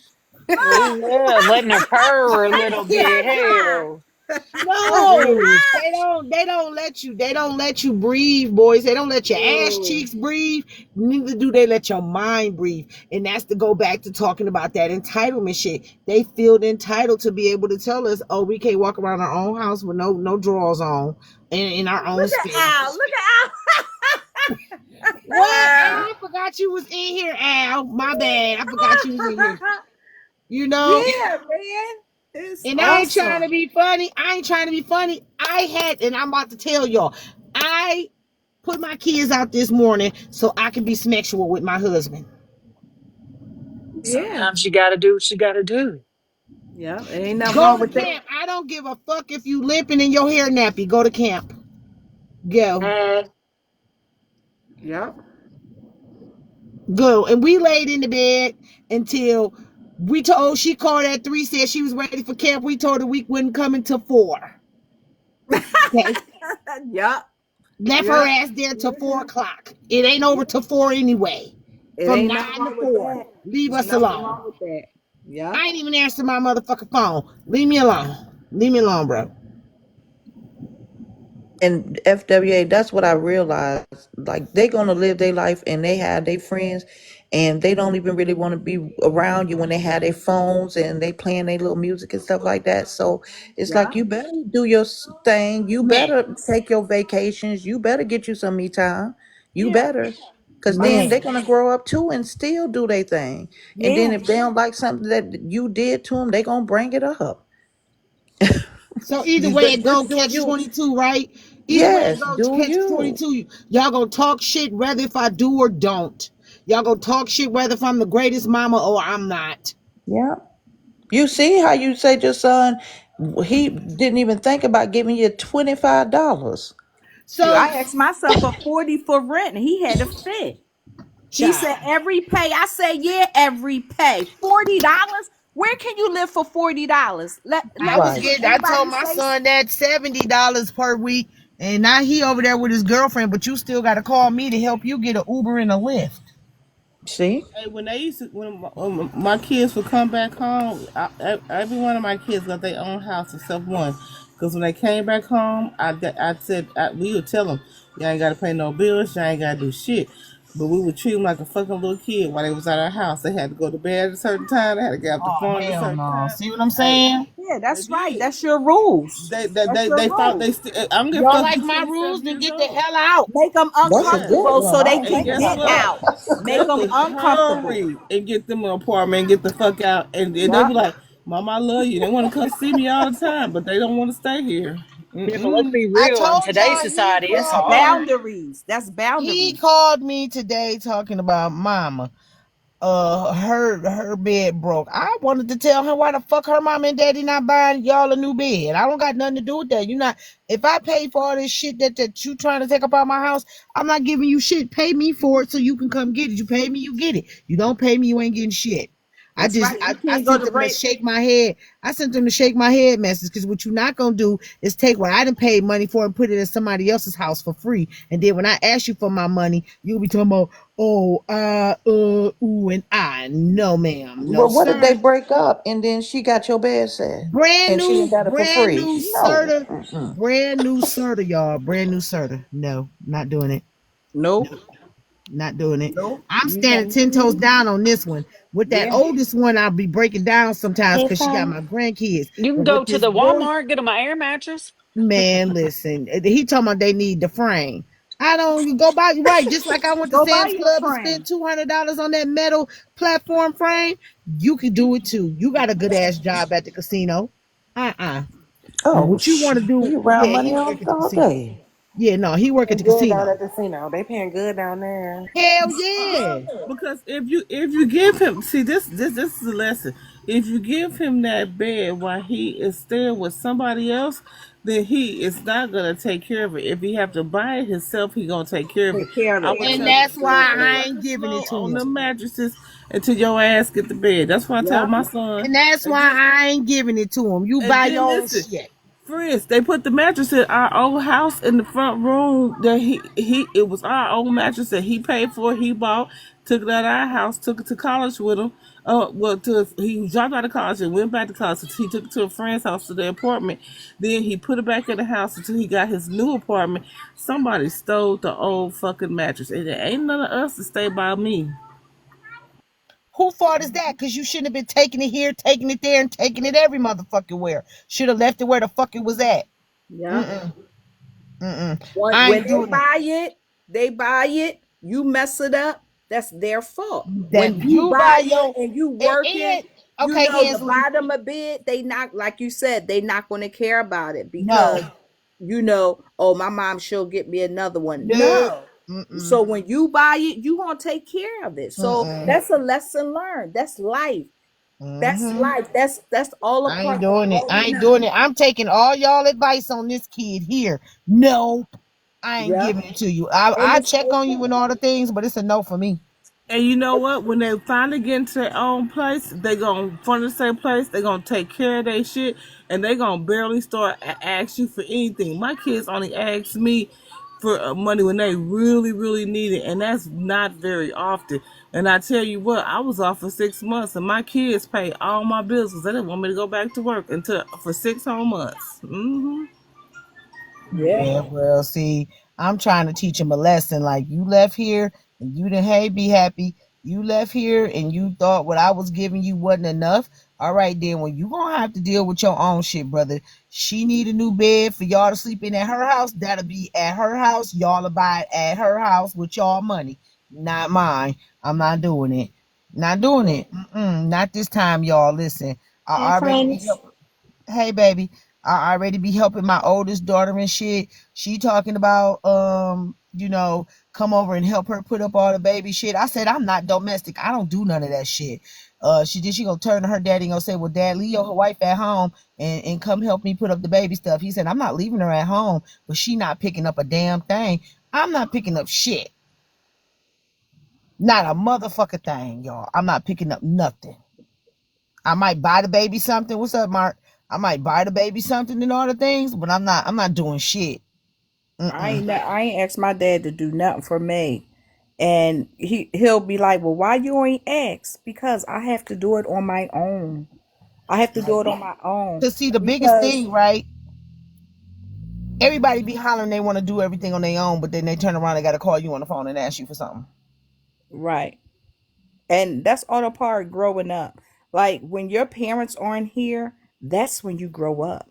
Look, Yeah. Letting her purr a let little it bit. purr. Hell. No, they don't let you. They don't let you breathe, boys. They don't let your ass Oh, cheeks breathe. Neither do they let your mind breathe. And that's to go back to talking about that entitlement shit. They feel entitled to be able to tell us, oh, we can't walk around our own house with no drawers on in our own look at Al. space. Look at What? Al. Al, I forgot you was in here, Al. My bad. I forgot you was in here. You know, Yeah, man. It's and I ain't trying to awesome. be funny. I ain't trying to be funny. I had, and I'm about to tell y'all, I put my kids out this morning so I can be sexual with my husband. Yeah. Sometimes you got to do what you got to do. Yeah. Ain't nothing Go wrong to with that. camp. I don't give a fuck if you limping in your hair nappy. Go to camp. Go. And Yep. Go. And we laid in the bed until she called at 3, said she was ready for camp. We told her we wouldn't come until 4. Okay. Yep. Left her Yep. ass there till 4 o'clock. It ain't over till 4 anyway. It From ain't 9 nothing to wrong with 4. that. Leave There's us nothing alone. wrong with that. Yep. I ain't even answer my motherfucking phone. Leave me alone. Leave me alone, bro. And FWA, that's what I realized. Like they gonna live their life and they have their friends and they don't even really want to be around you when they have their phones and they playing their little music and stuff like that. So it's like Yep. you better do your thing. You Man. better take your vacations. You better get you some me time. You Yeah. better. Cause My then they're Man. gonna grow up too and still do their thing. And then yeah. if they don't like something that you did to them, they gonna bring it up. So either way it go, Just do catch you. 22, right? Either way it Yes, go, do catch you. 22. Y'all gonna talk shit whether if I do or don't. Y'all gonna talk shit whether if I'm the greatest mama or I'm not. Yeah. You see how you said your son, he didn't even think about giving you $25. Shoot, I So, asked my son for 40 for rent and he had a fit. He said child. every pay. I said, yeah, every pay. $40? Where can you live for $40? Let I Right. told anybody my say son that $70 per week, and now he over there with his girlfriend, but you still gotta call me to help you get an Uber and a Lyft. See? Hey, when they used to, when my kids would come back home, every one of my kids got their own house except one. Because when they came back home, I said, we would tell them, you ain't got to pay no bills, you ain't got to do shit. But we would treat them like a fucking little kid while they was at our house. They had to go to bed at a certain time. They had to get off the Oh phone at a hell certain no. time. See what I'm Hey, saying? yeah, they that's right. did. That's your rules. That's your They found rules. they still. I don't give a Y'all fuck. like You my 27 rules, then years get the old. hell out. Make them That's a Yeah. good uncomfortable one. so I they And ain't can guess gonna get lie. what? out. They Make them would uncomfortable. hurry and get them an apartment and get the fuck out. And they Yep. be like, Mom, I love you. They want to come see me all the time, but they don't want to stay here. yeah, but let's Mm-mm. be I real. In told today's y'all society, it's That's hard. boundaries. That's he boundaries. called me today talking about mama. Her bed broke. I wanted to tell her why the fuck her mom and daddy not buying y'all a new bed. I don't got nothing to do with that. You not if I pay for all this shit that you trying to take up out my house, I'm not giving you shit. Pay me for it so you can come get it. You pay me, you get it. You don't pay me, you ain't getting shit. That's right. You I can't go sent to them to break. shake my head. I sent them to shake my head message because what you not gonna do is take what I didn't pay money for and put it in somebody else's house for free. And then when I ask you for my money, you'll be talking about, oh, ooh, and I. No, ma'am. No, But what if they sir. break up and then she got your bed set and she ain't got it for Brand free? new No. Serta. Brand new Serta, y'all. Brand new Serta. No, not doing it. Nope. Not doing it. Nope. I'm You got standing 10 toes me. down on this one. With that Yeah. oldest one, I'll be breaking down sometimes Hey, because she got fam. my grandkids. You can But go with to this the boy, Walmart, get them an air mattress. man, listen. He talking about they need the frame. I don't you go buy right. Just like I went to Go buy Sam's your Club and spent frame. $200 on that metal platform frame. You could do it too. You got a good ass job at the casino. Now, Oh, what you want to do? he Yeah, around money he work at the all casino. day. Yeah, no, he work at the And good down casino. at the casino. They paying good down there. Hell yeah. Because if you give him, see, this is a lesson. If you give him that bed while he is staying with somebody else, then he is not gonna take care of it. If he have to buy it himself, he gonna take care of it. Take care of I it. would And tell him, that's Exactly. why stay I ain't fucking giving slow it to on the him. mattresses until your ass get to bed. That's why I tell Yep. my son. And that's And why then I ain't giving it to him. You and buy then your own listen. shit. Friends, they put the mattress in our old house in the front room that he it was our old mattress that he paid for, he bought, took it out of our house, took it to college with him. He dropped out of college and went back to college. So he took it to a friend's house to their apartment. Then he put it back in the house until he got his new apartment. Somebody stole the old fucking mattress. And there ain't none of us to stay by me. Who fault is that? Because you shouldn't have been taking it here, taking it there, and taking it every motherfucking where. Should have left it where the fuck it was at. Yep. Mm-mm. Mm-mm. I When ain't they doing it. buy it, you mess it up. That's their fault. That When you you buy buy it your and you and, working, you Okay, know, the Hensley. bottom a bit, they not, like you said, they not going to care about it because, No. you know, oh, my mom, she'll get me another one. Nope. No. Mm-mm. So when you buy it, you gonna take care of it. So Mm-mm. that's a lesson learned. That's life. That's Mm-hmm. life. That's all a I ain't part of doing it. I growing ain't up. doing it. I'm taking all y'all advice on this kid here. Nope. I ain't Yep. giving it to you. And I it's check on you and okay. all the things, but it's a no for me. And you know what? When they finally get into their own place, they gonna from the same place. They gonna take care of their shit, and they gonna barely start ask you for anything. My kids only ask me for money when they really, really need it, and that's not very often. And I tell you what, I was off for 6 months, and my kids pay all my bills because they didn't want me to go back to work until for 6 whole months. Yeah. Yeah, well, see, I'm trying to teach him a lesson. Like, you left here and you didn't, hey, be happy. You left here and you thought what I was giving you wasn't enough. All right, then, well, you gonna have to deal with your own shit, brother. She need a new bed for y'all to sleep in at her house. That'll be at her house. Y'all abide at her house with y'all money, not mine. I'm not doing it. Not doing it. Not this time, y'all. Listen, Hey, I already be friends. hey baby, I already be helping my oldest daughter and shit. She talking about come over and help her put up all the baby shit. I said I'm not domestic. I don't do none of that shit. She gonna turn to her daddy and gonna say, well, dad, leave your wife at home and come help me put up the baby stuff. He said, I'm not leaving her at home, but she not picking up a damn thing. I'm not picking up shit. Not a motherfucker thing, y'all. I'm not picking up nothing. I might buy the baby something. What's up, Mark? I might buy the baby something and all the things, but I'm not doing shit. Mm-mm. I ain't asked my dad to do nothing for me. And he'll be like, well, why you ain't ask? Because I have to do it on my own. I have to do it on my own. To see the biggest Because thing, right? Everybody be hollering they want to do everything on their own, but then they turn around and got to call you on the phone and ask you for something. right. And that's all a part of growing up. Like when your parents aren't here, that's when you grow up.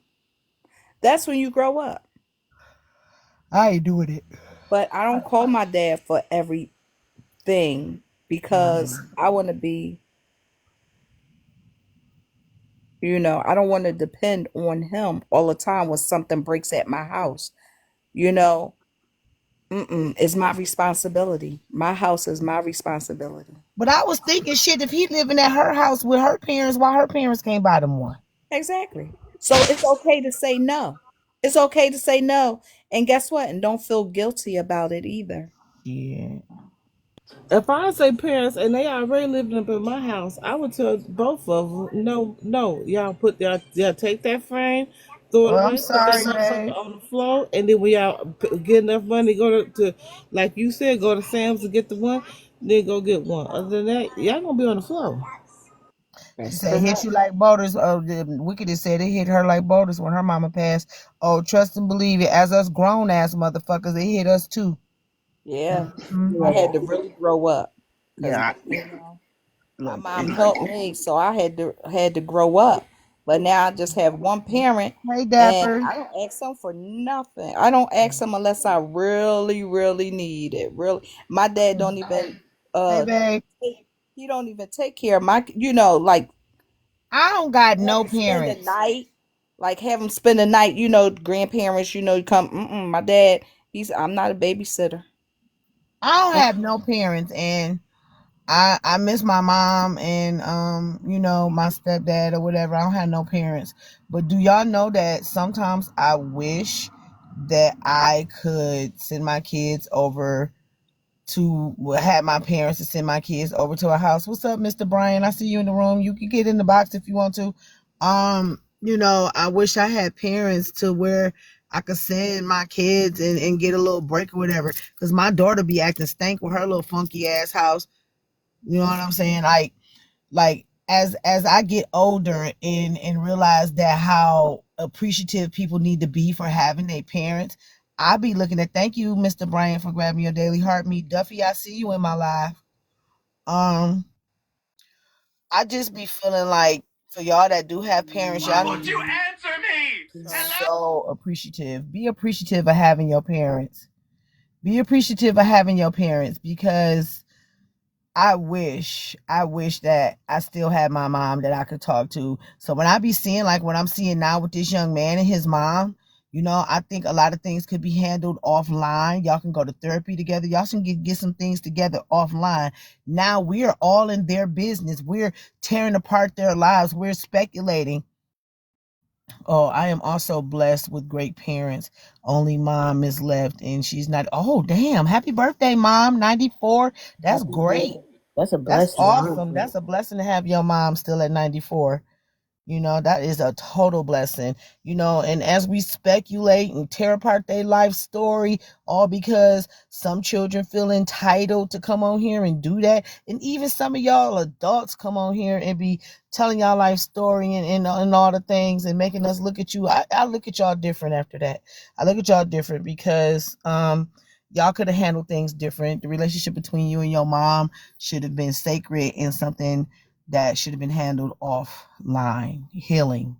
That's when you grow up. I ain't doing it. But I don't call my dad for everything because I want to be, I don't want to depend on him all the time when something breaks at my house. You know, it's my responsibility. My house is my responsibility. But I was thinking, shit, if he living at her house with her parents, why her parents can't buy them one? Exactly. So it's okay to say no. It's okay to say no. And guess what? And don't feel guilty about it either. Yeah. If I say parents and they already living up in my house, I would tell both of them, no, no, y'all take that frame, throw it Oh, I'm away, put that sorry, motherfucker babe. on the floor, and then when y'all get enough money, go to like you said, go to Sam's to get the one, then go get one. Other than that, y'all gonna be on the floor. She That's said, hit correct. you like boulders. Oh, the wickedest said it hit her like boulders when her mama passed. Oh, trust and believe it. As us grown ass motherfuckers, it hit us too. Yeah. I Mhm. had to really grow up because Yeah. my Look. mom helped me, so I had to grow up. But now I just have one parent, Hey, and Dapper. I don't ask them for nothing. I don't ask them unless I really, really need it. Really, my dad don't even Hey, uh babe. he don't even take care of my like I don't got have no them spend the parents. night, like have them spend the night. Grandparents, come. My dad, I'm not a babysitter. I don't have Mm-mm. no parents, and I miss my mom and my stepdad or whatever. I don't have no parents. But do y'all know that sometimes I wish that I could send my kids over to have my parents to send my kids over to a house. What's up, Mr. Brian? I see you in the room. You can get in the box if you want to. I wish I had parents to where I could send my kids and get a little break or whatever. Cause my daughter be acting stank with her little funky ass house. You know what I'm saying? Like as I get older and realize that how appreciative people need to be for having their parents, I be looking at, thank you, Mr. Brian, for grabbing your daily heart meet. Duffy, I see you in my life. Um, I just be feeling like for y'all that do have parents, y'all need to be so appreciative. Be appreciative of having your parents. Be appreciative of having your parents because I wish that I still had my mom that I could talk to. So when I be seeing like what I'm seeing now with this young man and his mom, you know, I think a lot of things could be handled offline. Y'all can go to therapy together. Y'all can get some things together offline. Now we are all in their business. We're tearing apart their lives. We're speculating. Oh, I am also blessed with great parents. Only mom is left and she's not. Oh, damn. Happy birthday, mom. 94. That's Happy great. birthday. That's a That's blessing, awesome. honestly. That's a blessing to have your mom still at 94. You know, that is a total blessing. You know, and as we speculate and tear apart their life story, all because some children feel entitled to come on here and do that. And even some of y'all adults come on here and be telling y'all life story and all the things and making us look at you. I look at y'all different after that. I look at y'all different because y'all could have handled things different. The relationship between you and your mom should have been sacred and something that should have been handled offline, healing,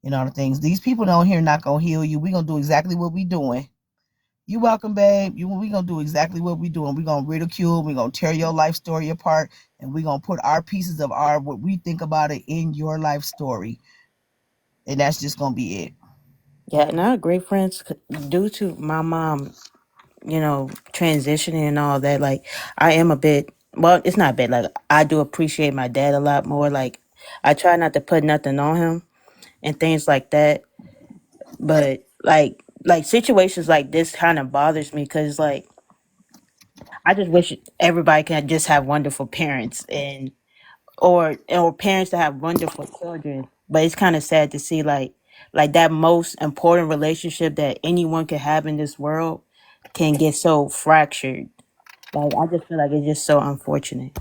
and all the things. These people down here not gonna heal you. We gonna do exactly what we doing. You welcome, babe. We gonna do exactly what we doing. We gonna ridicule. We gonna tear your life story apart, and we gonna put our pieces of our what we think about it in your life story, and that's just gonna be it. Yeah, and I have great friends due to my mom, you know, transitioning and all that. Like, I am a bit, well, it's not bad. Like, I do appreciate my dad a lot more. Like, I try not to put nothing on him and things like that. But like situations like this kind of bothers me because like I just wish everybody can just have wonderful parents and or parents that have wonderful children. But it's kind of sad to see like that most important relationship that anyone can have in this world can get so fractured. Like I just feel like it's just so unfortunate.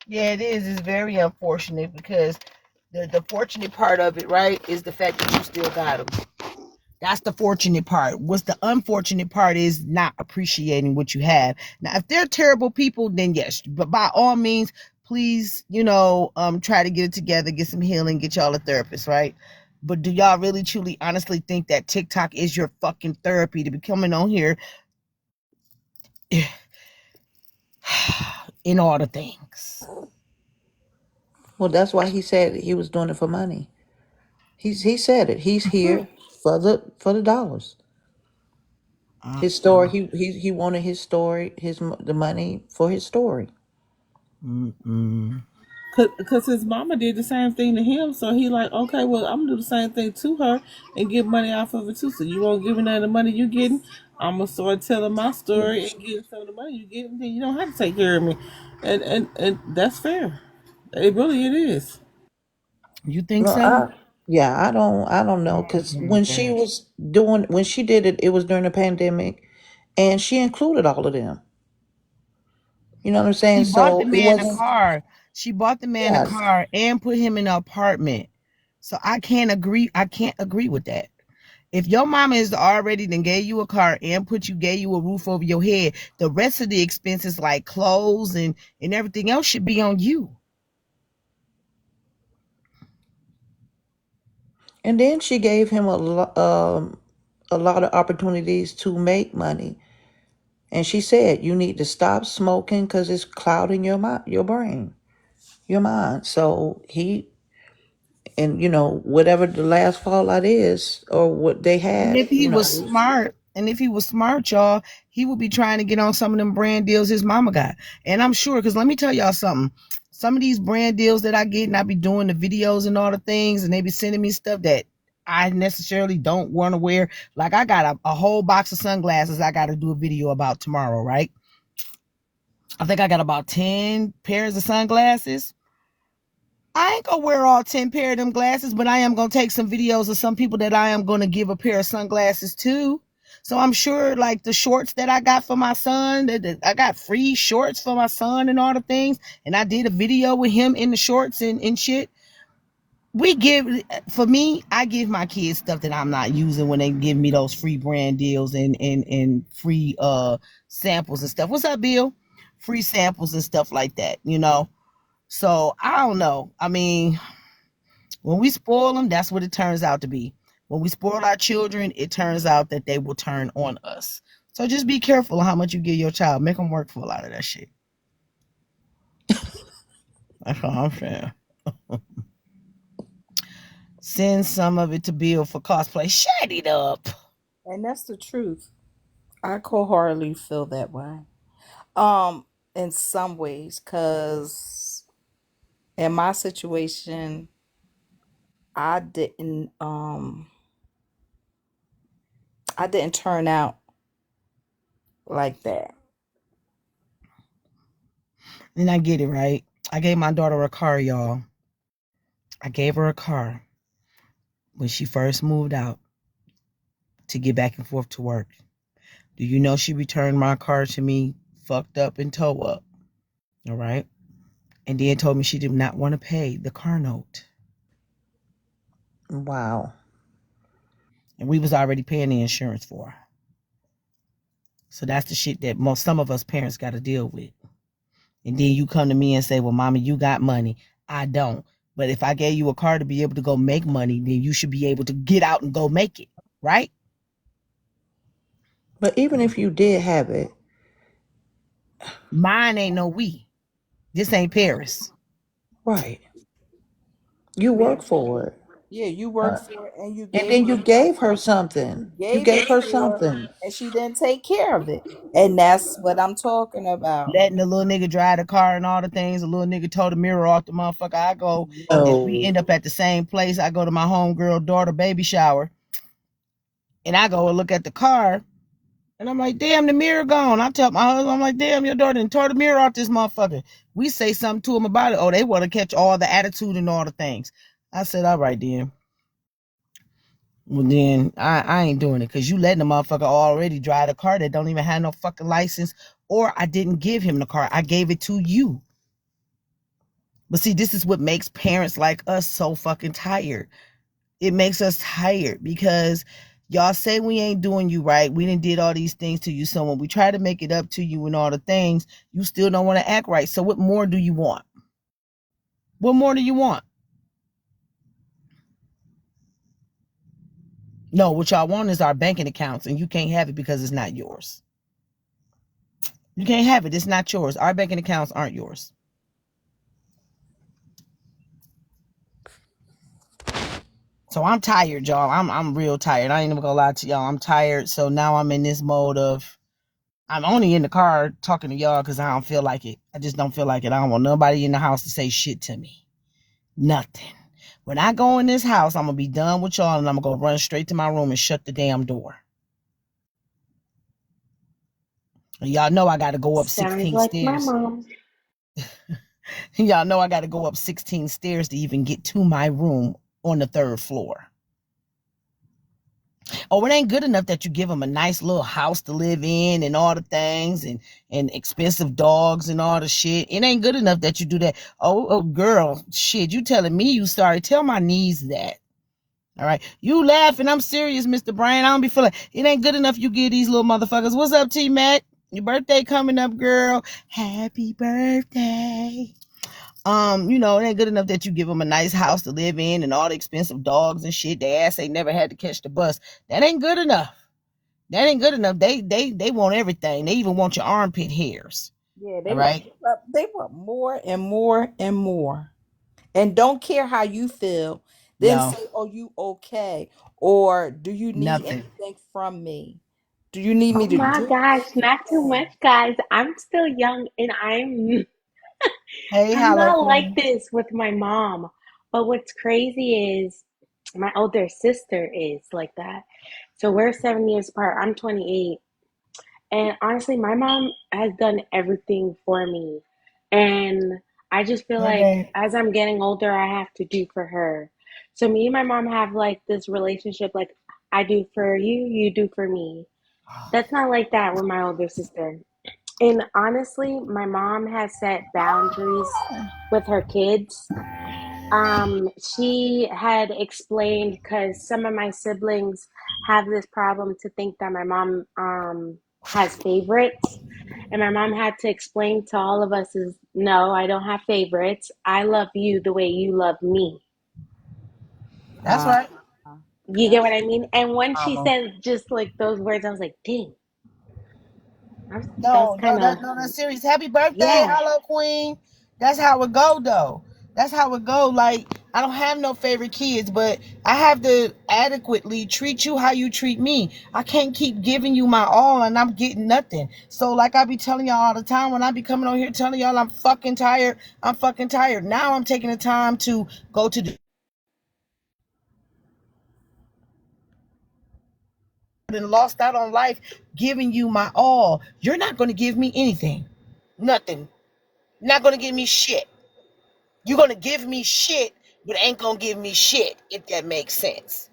Yeah, it is. It's very unfortunate because the fortunate part of it, right, is the fact that you still got them. That's the fortunate part. What's the unfortunate part is not appreciating what you have. Now, if they're terrible people, then yes, but by all means, please, you know, try to get it together, get some healing, get y'all a therapist, right? But do y'all really, truly, honestly think that TikTok is your fucking therapy to be coming on here in all the things? Well, that's why he said he was doing it for money. He said it. He's here for the dollars. His story. He wanted his story. The money for his story. Mm-mm. Cause his mama did the same thing to him, so he like, okay, well, I'm gonna do the same thing to her and get money off of it too. So you won't give me none of the money you getting. I'm gonna start telling my story and getting some of the money you getting. Then you don't have to take care of me, and that's fair. It is. You think No, so? yeah, I don't know, because when she did it, it was during the pandemic, and she included all of them. You know what I'm She saying? bought the So it man a wasn't. car. She bought the man a Yes, car and put him in an apartment. So I can't agree. I can't agree with that. If your mama is already then gave you a car and gave you a roof over your head, the rest of the expenses like clothes and everything else should be on you. and then she gave him a lot of opportunities to make money, and she said you need to stop smoking because it's clouding your brain, your mind. So he, and whatever the last fallout is, or what they And had, if he was smart, y'all, he would be trying to get on some of them brand deals his mama got. And I'm sure, because let me tell y'all something. Some of these brand deals that I get, and I be doing the videos and all the things, and they be sending me stuff that I necessarily don't want to wear. Like I got a whole box of sunglasses I got to do a video about tomorrow, right? I think I got about 10 pairs of sunglasses. I ain't gonna wear all 10 pair of them glasses, but I am gonna take some videos of some people that I am gonna give a pair of sunglasses to. So I'm sure like the shorts that I got for my son, that I got free shorts for my son and all the things. And I did a video with him in the shorts and shit. For me, I give my kids stuff that I'm not using when they give me those free brand deals and free samples and stuff. What's up, Bill? Free samples and stuff like that, you know? So I don't know. I mean, when we spoil them, that's what it turns out to be. When we spoil our children, it turns out that they will turn on us. So just be careful on how much you give your child. Make them work for a lot of that shit. That's all I'm saying. Send some of it to Bill for cosplay. Shut it up. And that's the truth. I wholeheartedly feel that way. In some ways, cause in my situation, I didn't I didn't turn out like that. And I get it, right? I gave my daughter a car, y'all. I gave her a car when she first moved out to get back and forth to work. Do you know she returned my car to me fucked up and toe up? All right. And then told me she did not want to pay the car note. Wow. And we was already paying the insurance for her. So that's the shit that some of us parents got to deal with. And then you come to me and say, well, mama, you got money. I don't. But if I gave you a car to be able to go make money, then you should be able to get out and go make it. Right? But even if you did have it, mine ain't no we. This ain't Paris. Right. You work for it. Yeah, you work for it, and you And gave then her you gave her something. You gave gave it her to her, something. and she didn't take care of it. And that's what I'm talking about. Letting the little nigga drive the car and all the things. The little nigga tore the mirror off the motherfucker. I go, and we end up at the same place. I go to my homegirl daughter baby shower. And I go and look at the car. And I'm like, damn, the mirror gone. I tell my husband, I'm like, damn, your daughter done tore the mirror off this motherfucker. We say something to him about it. Oh, they want to catch all the attitude and all the things. I said, all right, then. Well, then I ain't doing it because you letting the motherfucker already drive a car that don't even have no fucking license, or I didn't give him the car. I gave it to you. But see, this is what makes parents like us so fucking tired. It makes us tired because y'all say we ain't doing you right. We done did all these things to you. So when we try to make it up to you and all the things, you still don't want to act right. So what more do you want? What more do you want? No, what y'all want is our banking accounts, and you can't have it because it's not yours. You can't have it. It's not yours. Our banking accounts aren't yours. So I'm tired, y'all. I'm real tired. I ain't even gonna lie to y'all. I'm tired. So now I'm in this mode of I'm only in the car talking to y'all because I don't feel like it. I just don't feel like it. I don't want nobody in the house to say shit to me. Nothing. When I go in this house, I'm gonna be done with y'all and I'm gonna go run straight to my room and shut the damn door. And y'all know I gotta go up Sounds 16 like my stairs. mom. Y'all know I gotta go up 16 stairs to even get to my room on the 3rd floor. Oh, it ain't good enough that you give them a nice little house to live in and all the things and expensive dogs and all the shit. It ain't good enough that you do that. Oh, girl, shit, you telling me you sorry. Tell my niece that. All right. You laughing. I'm serious, Mr. Brian. I don't be feeling it ain't good enough you give these little motherfuckers. What's up, T-Mac? Your birthday coming up, girl. Happy birthday. It ain't good enough that you give them a nice house to live in and all the expensive dogs and shit. Their ass ain't never had to catch the bus. That ain't good enough. That ain't good enough. They want everything. They even want your armpit hairs. Yeah, All right. They want more and more and more, and don't care how you feel. Then No, say, "Oh, you okay?" Or do you need nothing. anything from me? Do you need me Oh to my do gosh, not too much, anything? guys. I'm still young and Hey, I'm Hollow not like Queen. this with my mom. But what's crazy is my older sister is like that. So we're 7 years apart. I'm 28. And honestly, my mom has done everything for me. And I just feel Hey, like babe. as I'm getting older, I have to do for her. So me and my mom have like this relationship like I do for you, you do for me. That's not like that with my older sister. And honestly, my mom has set boundaries with her kids. She had explained because some of my siblings have this problem to think that my mom has favorites. And my mom had to explain to all of us is no, I don't have favorites. I love you the way you love me. That's right. You get what That's I mean? And when she Mama. said just like those words, I was like, dang. That's No, kind of, no, that's serious. Happy birthday, yeah. hello queen. That's how it go though. That's how it go. Like I don't have no favorite kids, but I have to adequately treat you how you treat me. I can't keep giving you my all and I'm getting nothing. So like I be telling y'all all the time when I be coming on here telling y'all I'm fucking tired. I'm fucking tired. Now I'm taking the time to go to the and lost out on life giving you my all. You're not gonna give me anything. Nothing. Not gonna give me shit. You're gonna give me shit, but ain't gonna give me shit, if that makes sense.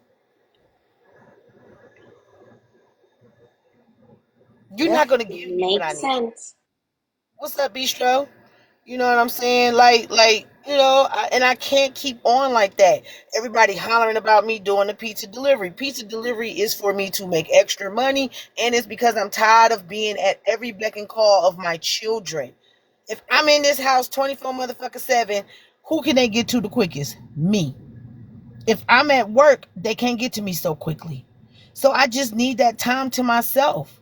You're Yeah. not gonna give me what I Makes need. sense. What's up, Bistro? You know what I'm saying? And I can't keep on like that. Everybody hollering about me doing the pizza delivery. Pizza delivery is for me to make extra money, and it's because I'm tired of being at every beck and call of my children. If I'm in this house 24 motherfucker 7, who can they get to the quickest? Me. If I'm at work, they can't get to me so quickly. So I just need that time to myself.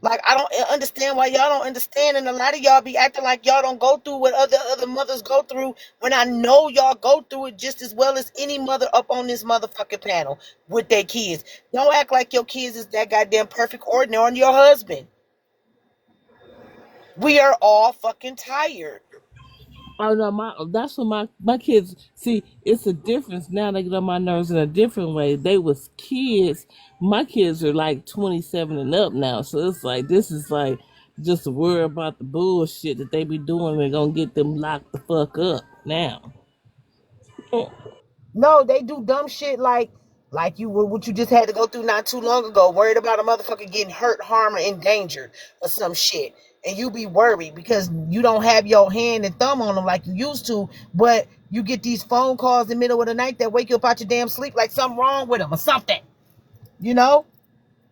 Like I don't understand why y'all don't understand, and a lot of y'all be acting like y'all don't go through what other mothers go through. When I know y'all go through it just as well as any mother up on this motherfucking panel with their kids. Don't act like your kids is that goddamn perfect ordinary on your husband. We are all fucking tired. Oh no, that's what my kids see. It's a difference now. They get on my nerves in a different way. They was kids. My kids are like 27 and up now, so it's like this is like just a worry about the bullshit that they be doing and gonna get them locked the fuck up now. No, they do dumb shit like you what you just had to go through not too long ago, worried about a motherfucker getting hurt, harmed, or endangered or some shit. And you be worried because you don't have your hand and thumb on them like you used to, but you get these phone calls in the middle of the night that wake you up out your damn sleep like something wrong with them or something, you know?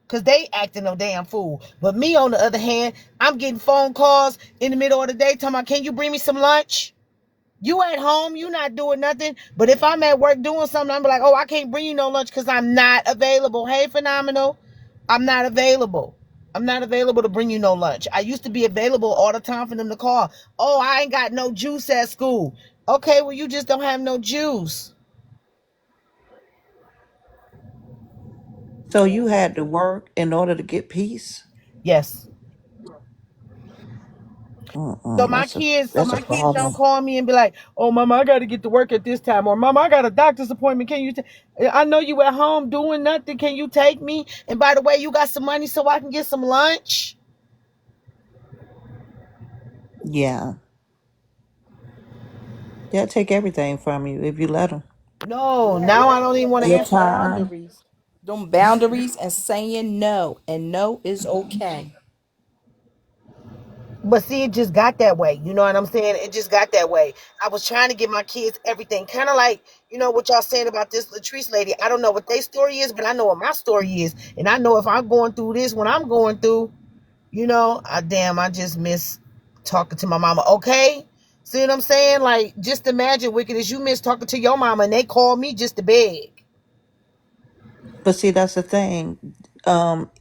Because they acting no damn fool. But me, on the other hand, I'm getting phone calls in the middle of the day talking about, can you bring me some lunch? You at home, you not doing nothing. But if I'm at work doing something, I'm like, oh, I can't bring you no lunch because I'm not available. Hey, phenomenal. I'm not available. I'm not available to bring you no lunch. I used to be available all the time for them to call. Oh, I ain't got no juice at school. Okay, well, you just don't have no juice. So you had to work in order to get peace. Yes. So Mm-mm, my kids, so that's a my kids don't problem. call me and be like, "Oh, mama, I got to get to work at this time," or "Mama, I got a doctor's appointment. Can you? I know you at home doing nothing. Can you take me? And by the way, you got some money so I can get some lunch." Yeah, they'll take everything from you if you let them. No, Yeah, now you I gotta don't even have want to Your them answer the phone. time. boundaries. Them boundaries and saying no. And no is okay. But see, it just got that way. You know what I'm saying? It just got that way. I was trying to give my kids everything, kind of like what y'all saying about this Latrice lady. I don't know what their story is, but I know what my story is, and I know if I'm going through this, when I'm going through. I just miss talking to my mama. Okay? See what I'm saying? Like, just imagine, Wicked, as you miss talking to your mama and they call me just to beg. But see, that's the thing.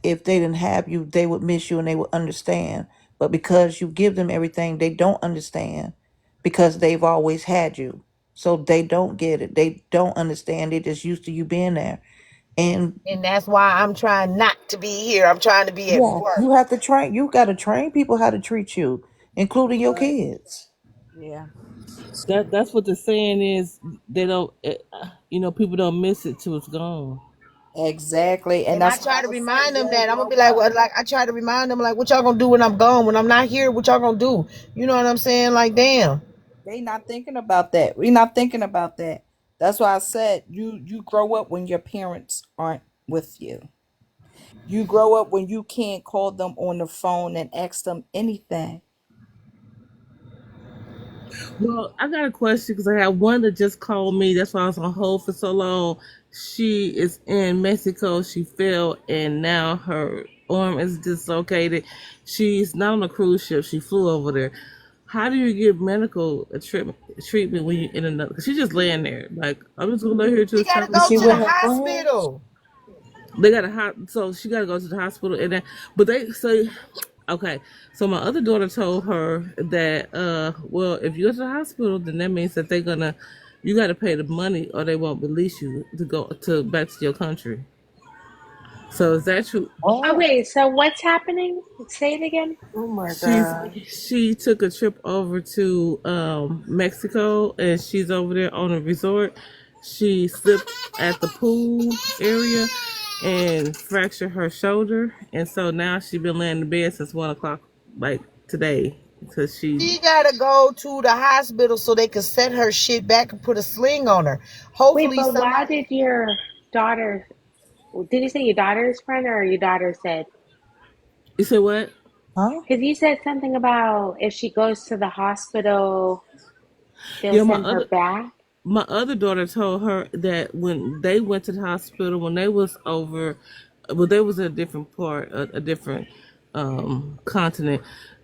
If they didn't have you, they would miss you and they would understand. But because you give them everything, they don't understand because they've always had you. So they don't get it. They don't understand. They're just used to you being there. And And that's why I'm trying not to be here. I'm trying to be at yeah, work. you have to train. You got to train people how to treat you, including your Right. kids. Yeah. That's what the saying is. They don't, people don't miss it till it's gone. Exactly. And And I that's why try I to was saying, remind them yeah, that I'm gonna grow be like, up. well, like I try to remind them like, what y'all gonna do when I'm gone? When I'm not here, what y'all gonna do? You know what I'm saying? Like, damn. They not thinking about that. We not thinking about that. That's why I said you grow up when your parents aren't with you. You grow up when you can't call them on the phone and ask them anything. Well, I got a question because I had one that just called me. That's why I was on hold for so long. She is in Mexico. She fell and now her arm is dislocated. She's not on a cruise ship. She flew over there. How do you get medical treatment when you're in another? Because she's just laying there. Like, I'm just going to lay here till She it's gotta time to Is go she to sleep. the with her friends? hospital. They got a hot, so she got to go to the hospital. And then, but they say, Okay, so my other daughter told her that, well, if you go to the hospital, then that means that you got to pay the money, or they won't release you to go to back to your country. So is that true? Oh, Okay, so what's happening? Say it again. Oh my She's god. she took a trip over to Mexico, and she's over there on a resort. She slipped at the pool area and fractured her shoulder, and so now she's been laying in bed since 1 o'clock, like today, because She gotta go to the hospital so they can set her shit back and put a sling on her. Wait, Hopefully but why somebody. did your daughter, did you say your daughter's friend or your daughter said? You said what? huh? Because you said something about if she goes to the hospital, they'll Yeah, send her back. my other daughter told her that when they went to the hospital, when they was over, well, they was in a different part, a different continent.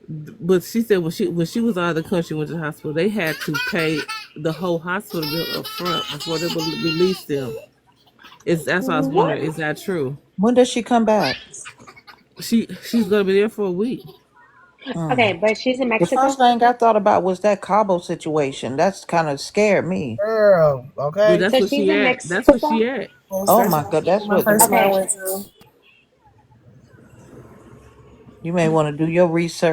But she said when she was out of the country, went to the hospital, they had to pay the whole hospital bill up front before they would release them. That's why I was What? wondering, is that true? When does she come back? She's gonna be there for a week. Okay, Hmm. but she's in The first Mexico. thing I thought about was that Cabo situation. That's kind of scared me. Girl, Well, okay. that's So where she's she in at. That's where Mexico. she at. Yes, Oh that's my God, that's my what first one I Okay. went to. you may want to do your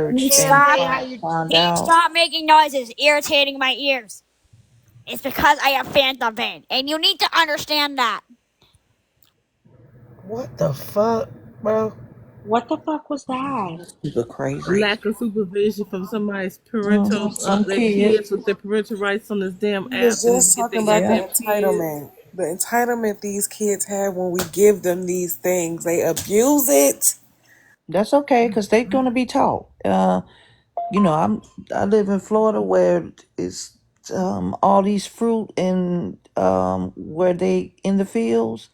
Let me research see. and Stop. Hey, how you? find Can you out. stop making noises, irritating my ears? It's because I have phantom pain, and you need to understand that. What the fuck, bro? What the fuck was that? People crazy. Lack of supervision from somebody's Hmm. Some their kids. kids with their parental rights on this damn We app, was and just get talking their about the Yeah, goddamn kids. entitlement. The entitlement these kids have when we give them these things. They abuse it. that's okay because they're gonna be taught. I live in Florida where it's all these fruit and where they in the fields.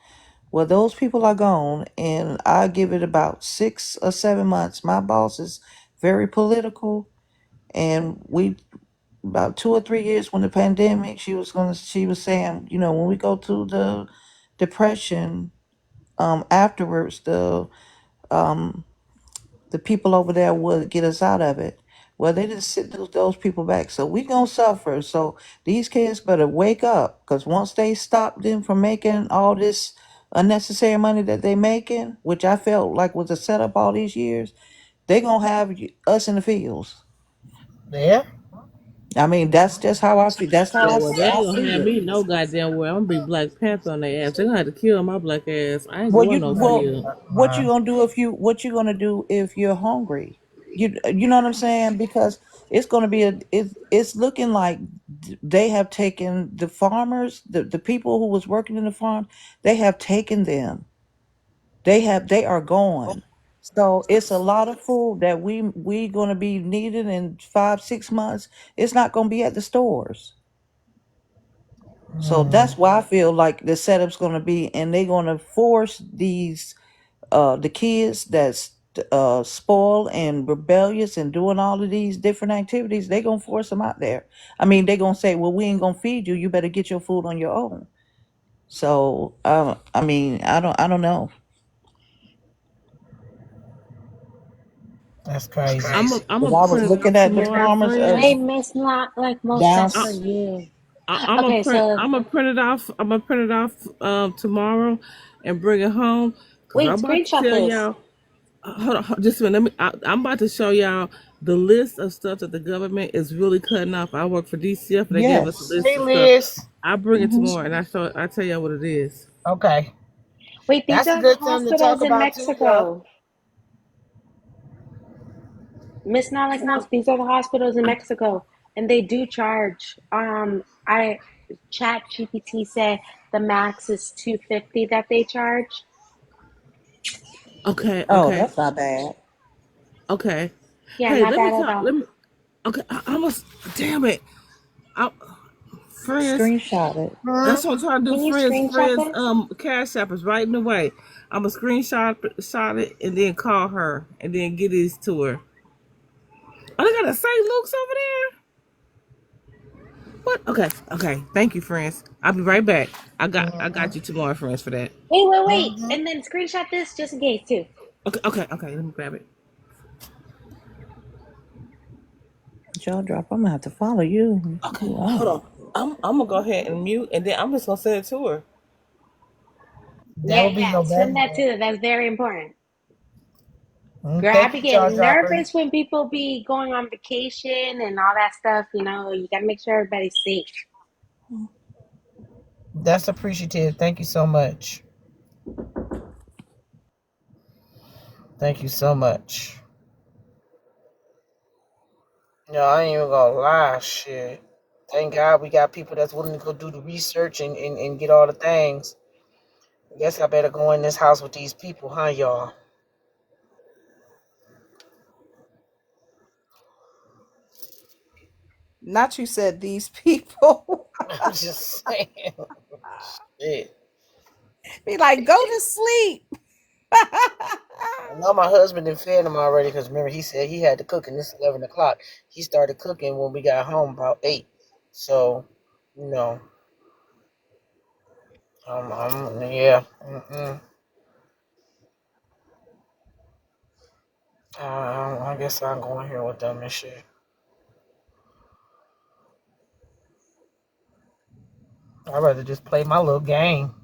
Well, those people are gone, and I give it about 6 or 7 months. My boss is very political, and we about 2 or 3 years when the pandemic, she was saying, when we go to the depression, afterwards, um the people over there would get us out of it. Well, they didn't sit those people back, so we gonna suffer. So these kids better wake up, cause once they stop them from making all this unnecessary money that they making, which I felt like was a setup all these years, they gonna have us in the fields. Yeah. I mean, that's just how I feel. That's how Yeah, I well, they I ain't gonna see have it. me no goddamn way. I'm gonna be Black Panther on their ass. They gonna have to kill my black ass. I ain't Well, going no field. what you gonna do if you're hungry? You know what I'm saying? Because it's looking like they have taken the farmers, the people who was working in the farm, they have taken them. They are gone. So it's a lot of food that we gonna be needing in 5 6 months. It's not gonna be at the stores. So that's why I feel like the setup's gonna be, and they're gonna force the kids that's spoiled and rebellious and doing all of these different activities. They gonna force them out there. I mean, they gonna say, "Well, we ain't gonna feed you. You better get your food on your own." So, I mean, I don't know. That's crazy. I'm But a I was print it looking off at the tomorrow, farmers Hey, friends. Miss, not like most down. stuff for you. I'm a Okay, print. so I'm a print it off. I'm gonna print it off tomorrow and bring it home. Cause wait, I'm about to screenshot tell this. y'all. Just a minute. I'm about to show y'all the list of stuff that the government is really cutting off. I work for DCF, and they gave us a Yes. list Hey, of stuff. Liz. I bring it Hmm. tomorrow, and I tell y'all what it is. Okay. Wait, these That's a are the good thing to talk hospitals in about too, y'all. Mexico. Miss Not Like Most, these are the hospitals in Mexico, and they do charge. I Chat GPT said the max is 250 that they charge. Okay. Oh, Okay. that's not bad. Okay. Yeah, Hey, not let me bad at talk. all. Let me. Okay. I must. Damn it. I, friends. Screenshot it. Hmm? That's what I'm trying to do, Can you friends. screenshot Friends, this? Cash App is right in the way. I'm a shot it and then call her and then get these to her. Oh, they got a St. Luke's over there. What? Okay, okay. Thank you, friends. I'll be right back. I got you tomorrow, friends, for that. Wait, Hmm. and then screenshot this just in case too. Okay, okay, okay. Let me grab it. Jaw drop. I'm gonna have to follow you. Okay, You hold on? on. I'm gonna go ahead and mute, and then I'm just gonna send it to her. That Yeah, would be yeah. your Send baby that daddy. too. That's very important. Girl, I Thank be you, Jaw getting Dropper. nervous when people be going on vacation and all that stuff. You know, you gotta make sure everybody's safe. That's appreciative. Thank you so much. Thank you so much. No, I ain't even gonna lie, shit. Thank God we got people that's willing to go do the research and get all the things. I guess I better go in this house with these people, huh, y'all? Not you said these people. I'm just saying. Shit. Be like, go to sleep. I know my husband done fed him already because remember he said he had to cook and it's 11 o'clock. He started cooking when we got home about 8. So, you know, yeah. I guess I'm going here with them and shit. I'd rather just play my little game.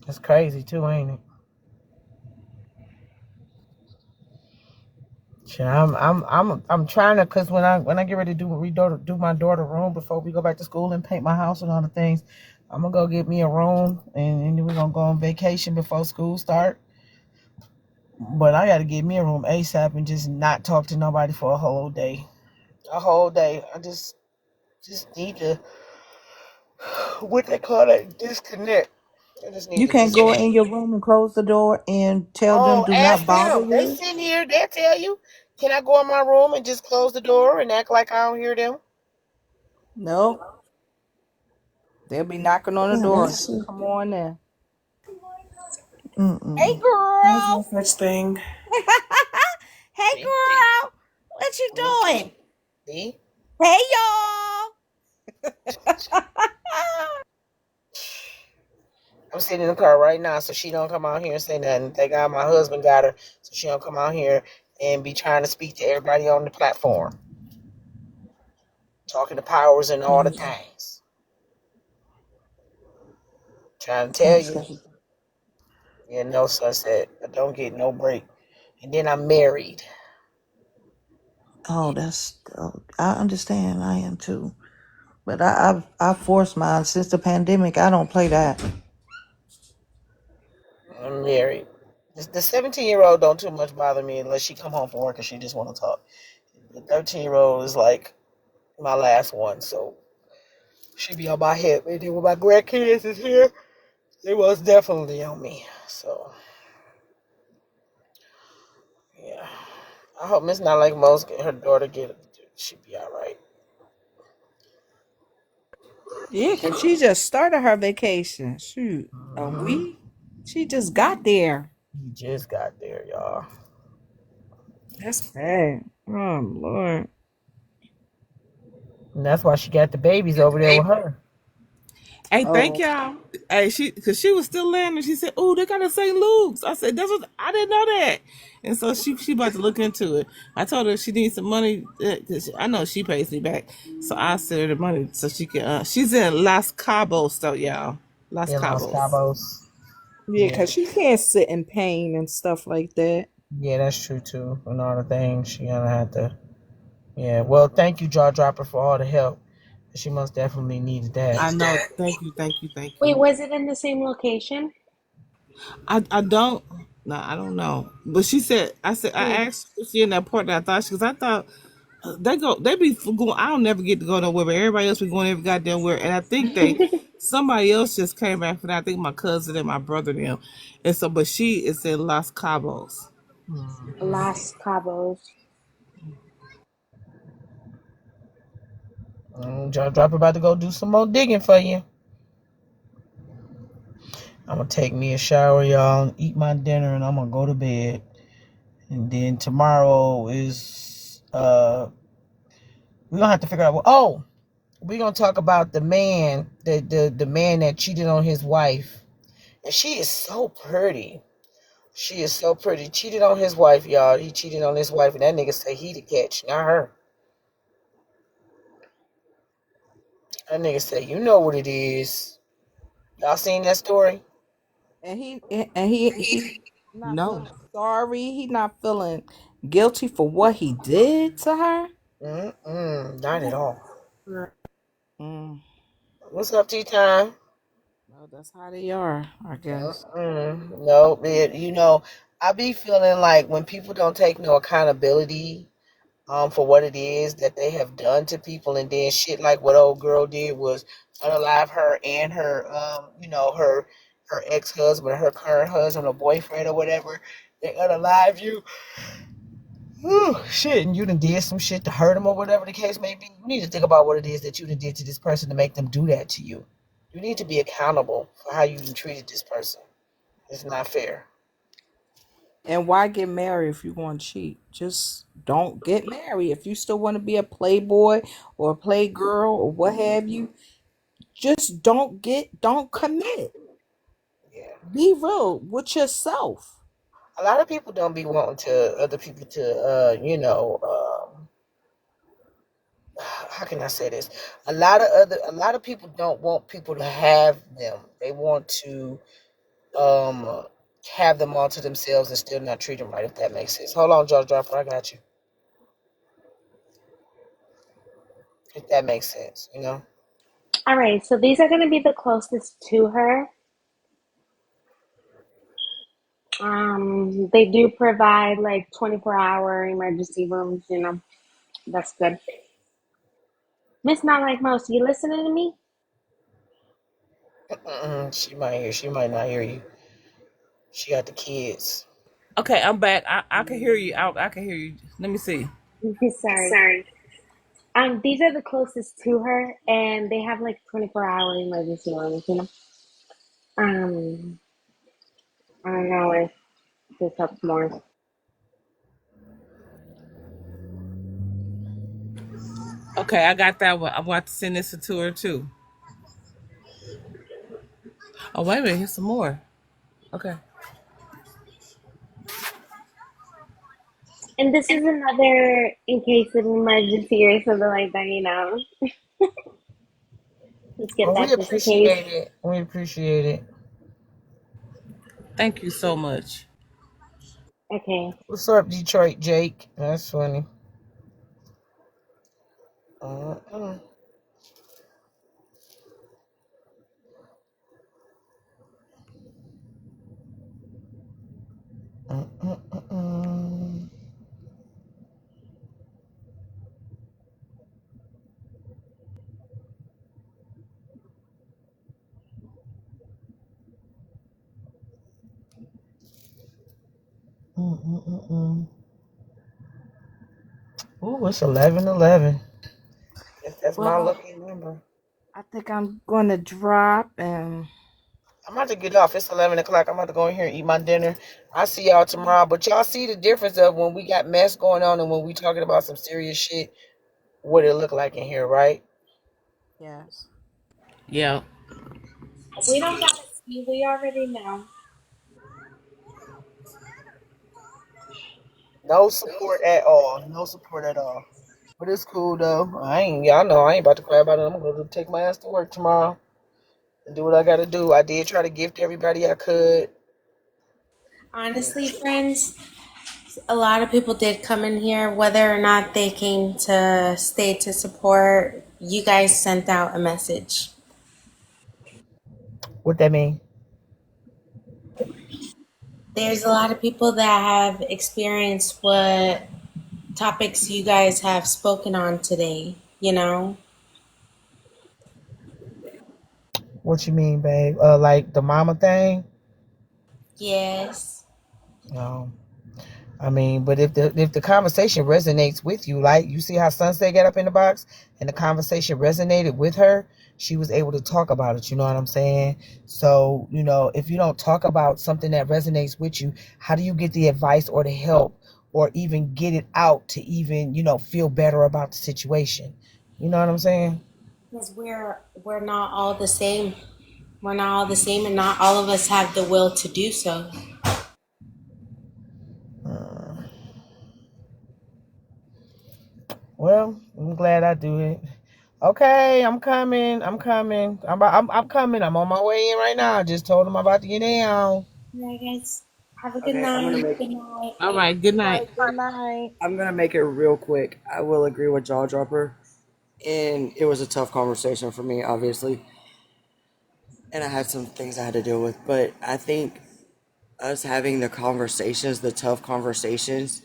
It's crazy too, ain't it? Shit, I'm trying to, cause when I get ready to do my daughter room before we go back to school and paint my house and all the things, I'm gonna go get me a room and then we're gonna go on vacation before school start. But I gotta get me a room ASAP and just not talk to nobody for a whole day. A whole day. I just need to what they call it, disconnect. I just need You to can't go disconnect. in your room and close the door and tell them Oh, do not ask bother them. They you. sitting here. They'll tell you. Can I go in my room and just close the door and act like I don't hear them? Nope. They'll be knocking on the Yeah, door. that's. Come on in. Hey, Mm-mm. There's no girl. such thing. Hey, See? girl. What you See? doing? See? Hey, y'all. I'm sitting in the car right now, so she don't come out here and say nothing. Thank God my husband got her, so she don't come out here and be trying to speak to everybody on the platform, talking to powers and all the Mm, things. Trying to I tell you, understand. yeah, no sunset. I don't get no break. And then I'm married. Oh, that's. Oh, I understand. I am too. But I forced mine since the pandemic. I don't play that. I'm married. The 17-year-old don't too much bother me unless she come home from work and she just want to talk. The 13-year-old is like my last one, so she be on my head. And then when my grandkids is here, they was definitely on me. So yeah, I hope Miss not like most. Her daughter get she be all right. Yeah, because she just started her vacation. Shoot, a Mm-hmm. week? She just got there. He just got there, y'all. That's bad. Oh, Lord. And that's why she got the babies over there with her. Hey, thank Oh, y'all. Hey, cause she was still landing. She said, "Oh, they got a St. Luke's." I said, "That's what I didn't know that." And so she about to look into it. I told her she needs some money cause I know she pays me back, so I sent her the money so she can. She's in Las Cabos, though, y'all. Las In Los Cabos. Cabos. yeah, Yeah. because she can't sit in pain and stuff like that. Yeah, that's true too. And all the things she gonna have to. Yeah. Well, thank you, Jaw Dropper, for all the help. She most definitely needed that. I know. Thank you, thank you, thank Wait, you. was it in the same location? I don't. No, I don't know. But she said. I Mm. asked if she in that part that I thought because I thought they be going. I don't never get to go nowhere, but everybody else be going every goddamn where. And I think somebody else just came back for that. I think my cousin and my brother them, and so but she is in Las Cabos. Mm-hmm. Las Cabos. Jaw Dropper about to go do some more digging for you. I'm gonna take me a shower, y'all, and eat my dinner, and I'm gonna go to bed. And then tomorrow is we're gonna have to figure out we're gonna talk about the man, the man that cheated on his wife. And she is so pretty. She is so pretty. Cheated on his wife, y'all. He cheated on his wife, and that nigga say he the catch, not her. That nigga say, you know what it is. Y'all seen that story? And he not No. feeling sorry. He not feeling guilty for what he did to her. Not at all. Mm. What's up, tea time? Well, that's how they are, I guess. No, I be feeling like when people don't take no accountability for what it is that they have done to people, and then shit like what old girl did was unalive her and her her ex-husband, her current husband or boyfriend or whatever. They unalive you. Whew, shit, and you done did some shit to hurt them or whatever the case may be. You need to think about what it is that you done did to this person to make them do that to you. You need to be accountable for how you done treated this person. It's not fair. And why get married if you want to cheat? Just don't get married. If you still want to be a playboy or a playgirl or what have you, just don't commit. Yeah. Be real with yourself. A lot of people don't be wanting to other people to how can I say this? A lot of people don't want people to have them. They want to um have them all to themselves and still not treat them right, if that makes sense. Hold on, George Dropper, I got you. If that makes sense, you know? All right, so these are going to be the closest to her. They do provide like 24-hour emergency rooms, that's good. Miss Not Like Most, you listening to me? She might not hear you. She got the kids. Okay, I'm back. I can hear you. I can hear you. Let me see. Sorry. These are the closest to her, and they have like 24-hour emergency rooms. Um, I don't know if this helps more. Okay, I got that one. I'm going to send this to her too. Oh, wait a minute. Here's some more. Okay. And this is another in case of emergency or something like that. Let's get Well, we that just in case. appreciate it. We appreciate it. Thank you so much. Okay. What's up, Detroit Jake? That's funny. Uh-uh. Uh-uh. Uh-uh. Ooh, it's 11:11. Guess that's my Well, lucky number. I think I'm gonna drop and I'm about to get off. It's 11 o'clock. I'm about to go in here and eat my dinner. I'll see y'all tomorrow. But y'all see the difference of when we got mess going on and when we talking about some serious shit, what it look like in here, right? yes. Yeah. We don't gotta see. We already know. No support at all. No support at all. But it's cool though. Y'all know I ain't about to cry about it. I'm gonna take my ass to work tomorrow and do what I gotta do. I did try to gift everybody I could. Honestly, friends, a lot of people did come in here. Whether or not they came to stay to support, you guys sent out a message. What that mean? There's a lot of people that have experienced what topics you guys have spoken on today. What you mean, babe? Like the mama thing? Yes. No. I mean, but if the conversation resonates with you, like you see how Sunset got up in the box and the conversation resonated with her, she was able to talk about it. You know what I'm saying? So, if you don't talk about something that resonates with you, how do you get the advice or the help or even get it out to even, feel better about the situation? You know what I'm saying? Because we're not all the same. We're not all the same, and not all of us have the will to do so. Well, I'm glad I do it. Okay, I'm coming. I'm coming. I'm coming. I'm on my way in right now. I just told him I'm about to get in. All Alright, guys. Have a good Okay, I'm gonna night. make Good night. right. Good night. Good night. I'm gonna make it real quick. I will agree with Jaw Dropper, and it was a tough conversation for me, obviously, and I had some things I had to deal with. But I think us having the conversations, the tough conversations,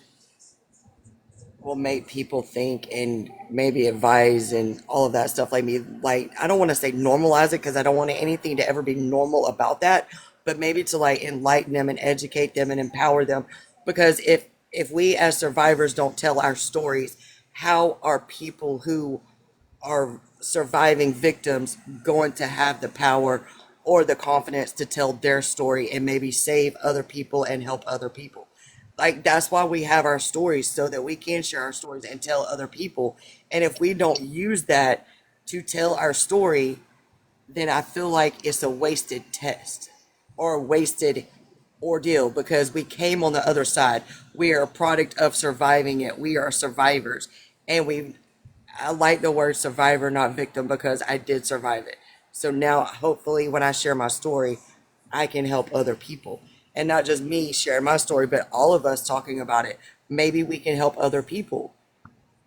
will make people think and maybe advise and all of that stuff. Like me, like I don't want to say normalize it because I don't want anything to ever be normal about that, but maybe to like enlighten them and educate them and empower them. Because if we as survivors don't tell our stories, how are people who are surviving victims going to have the power or the confidence to tell their story and maybe save other people and help other people? Like that's why we have our stories, so that we can share our stories and tell other people. And if we don't use that to tell our story, then I feel like it's a wasted test or a wasted ordeal, because we came on the other side. We are a product of surviving it. We are survivors. And I like the word survivor, not victim, because I did survive it. So now, hopefully, when I share my story, I can help other people. And not just me sharing my story, but all of us talking about it. Maybe we can help other people.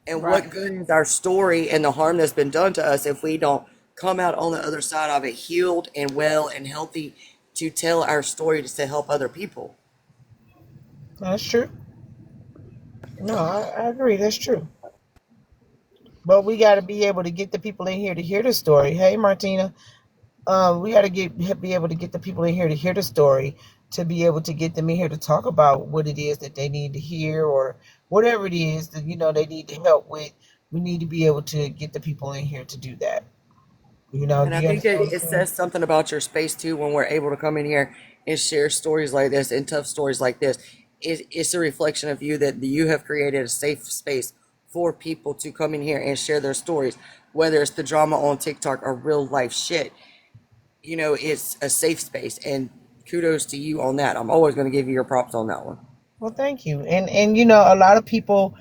And Right. what good is our story and the harm that's been done to us if we don't come out on the other side of it healed and well and healthy to tell our story to help other people? That's true. No, I agree. That's true. But we got to be able to get the people in here to hear the story. Hey, Martina. We got to be able to get the people in here to hear the story, to be able to get them in here to talk about what it is that they need to hear, or whatever it is that they need to help with. We need to be able to get the people in here to do that. And Do I you think understand that what I'm it saying? says something about your space too when we're able to come in here and share stories like this and tough stories like this. It's a reflection of you that you have created a safe space for people to come in here and share their stories, whether it's the drama on TikTok or real life shit. It's a safe space, and kudos to you on that. I'm always going to give you your props on that one. Well, thank you. And a lot of people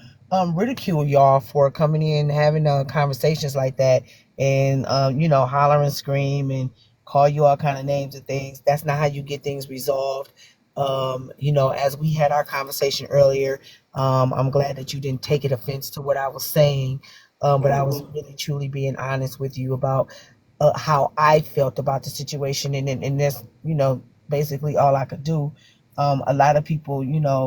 ridicule y'all for coming in and having conversations like that, and holler and scream and call you all kind of names and things. That's not how you get things resolved. As we had our conversation earlier, I'm glad that you didn't take it offense to what I was saying, but I was really truly being honest with you about how I felt about the situation, and that's basically all I could do. A lot of people,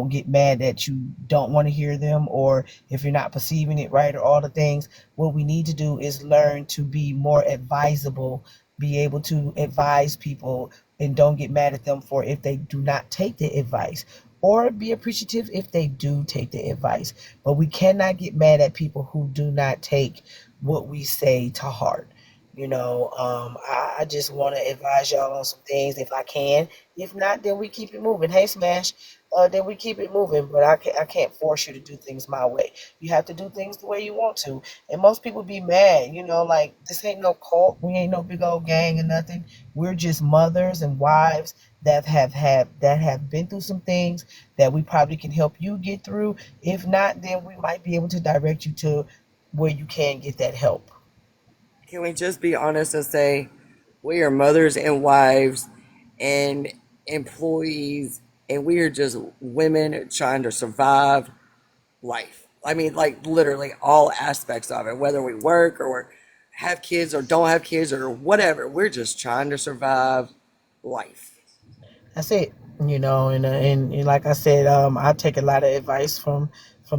get mad that you don't want to hear them, or if you're not perceiving it right, or all the things. What we need to do is learn to be more advisable, be able to advise people, and don't get mad at them for if they do not take the advice, or be appreciative if they do take the advice. But we cannot get mad at people who do not take what we say to heart. I just want to advise y'all on some things if I can. If not, then we keep it moving. Hey, Smash, then we keep it moving. But I can't force you to do things my way. You have to do things the way you want to. And most people be mad, like this ain't no cult. We ain't no big old gang or nothing. We're just mothers and wives that have been through some things that we probably can help you get through. If not, then we might be able to direct you to where you can get that help. Can we just be honest and say we are mothers and wives and employees, and we are just women trying to survive life? I mean, like literally all aspects of it, whether we work or have kids or don't have kids or whatever. We're just trying to survive life. That's it. And like I said, I take a lot of advice from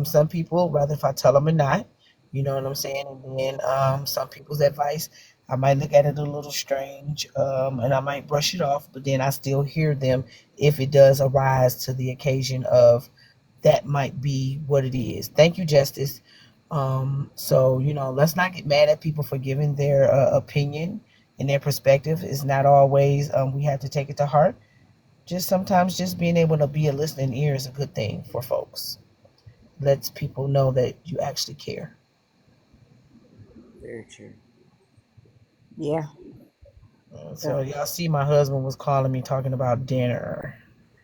some people, whether if I tell them or not. You know what I'm saying? And then some people's advice, I might look at it a little strange, and I might brush it off, but then I still hear them if it does arise to the occasion of that might be what it is. Thank you, Justice. So let's not get mad at people for giving their opinion and their perspective. It's not always we have to take it to heart. Just sometimes just being able to be a listening ear is a good thing for folks. Lets people know that you actually care. Very true. Yeah. So y'all see my husband was calling me talking about dinner.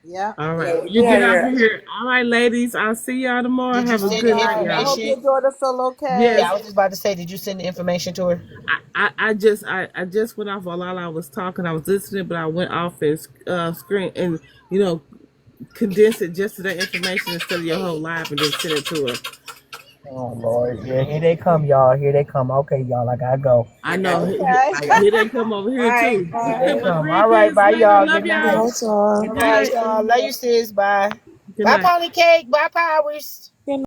Yeah. All right. Yeah, Well, you get out get of out of here. here. All right, ladies. I'll see y'all tomorrow. Did you Have a send good the night, I y'all. hope your information? daughter feel okay. Yeah, Yes. I was just about to say, did you send the information to her? I just went off while I was talking. I was listening, but I went off and screen and condense it just to that information instead of your whole life and then send it to her. Oh Lord, yeah, here they come, y'all. Here they come. Okay, y'all, I gotta go. I know. Okay. Here they come over All here right, too. here Okay, they my come. All right, grandkids bye, later. y'all. Love Good y'all. night. Night, y'all. Good Good night, night. y'all. Love you, sis. Bye. Good Bye, night. Pony Cake. Bye, Powers. Good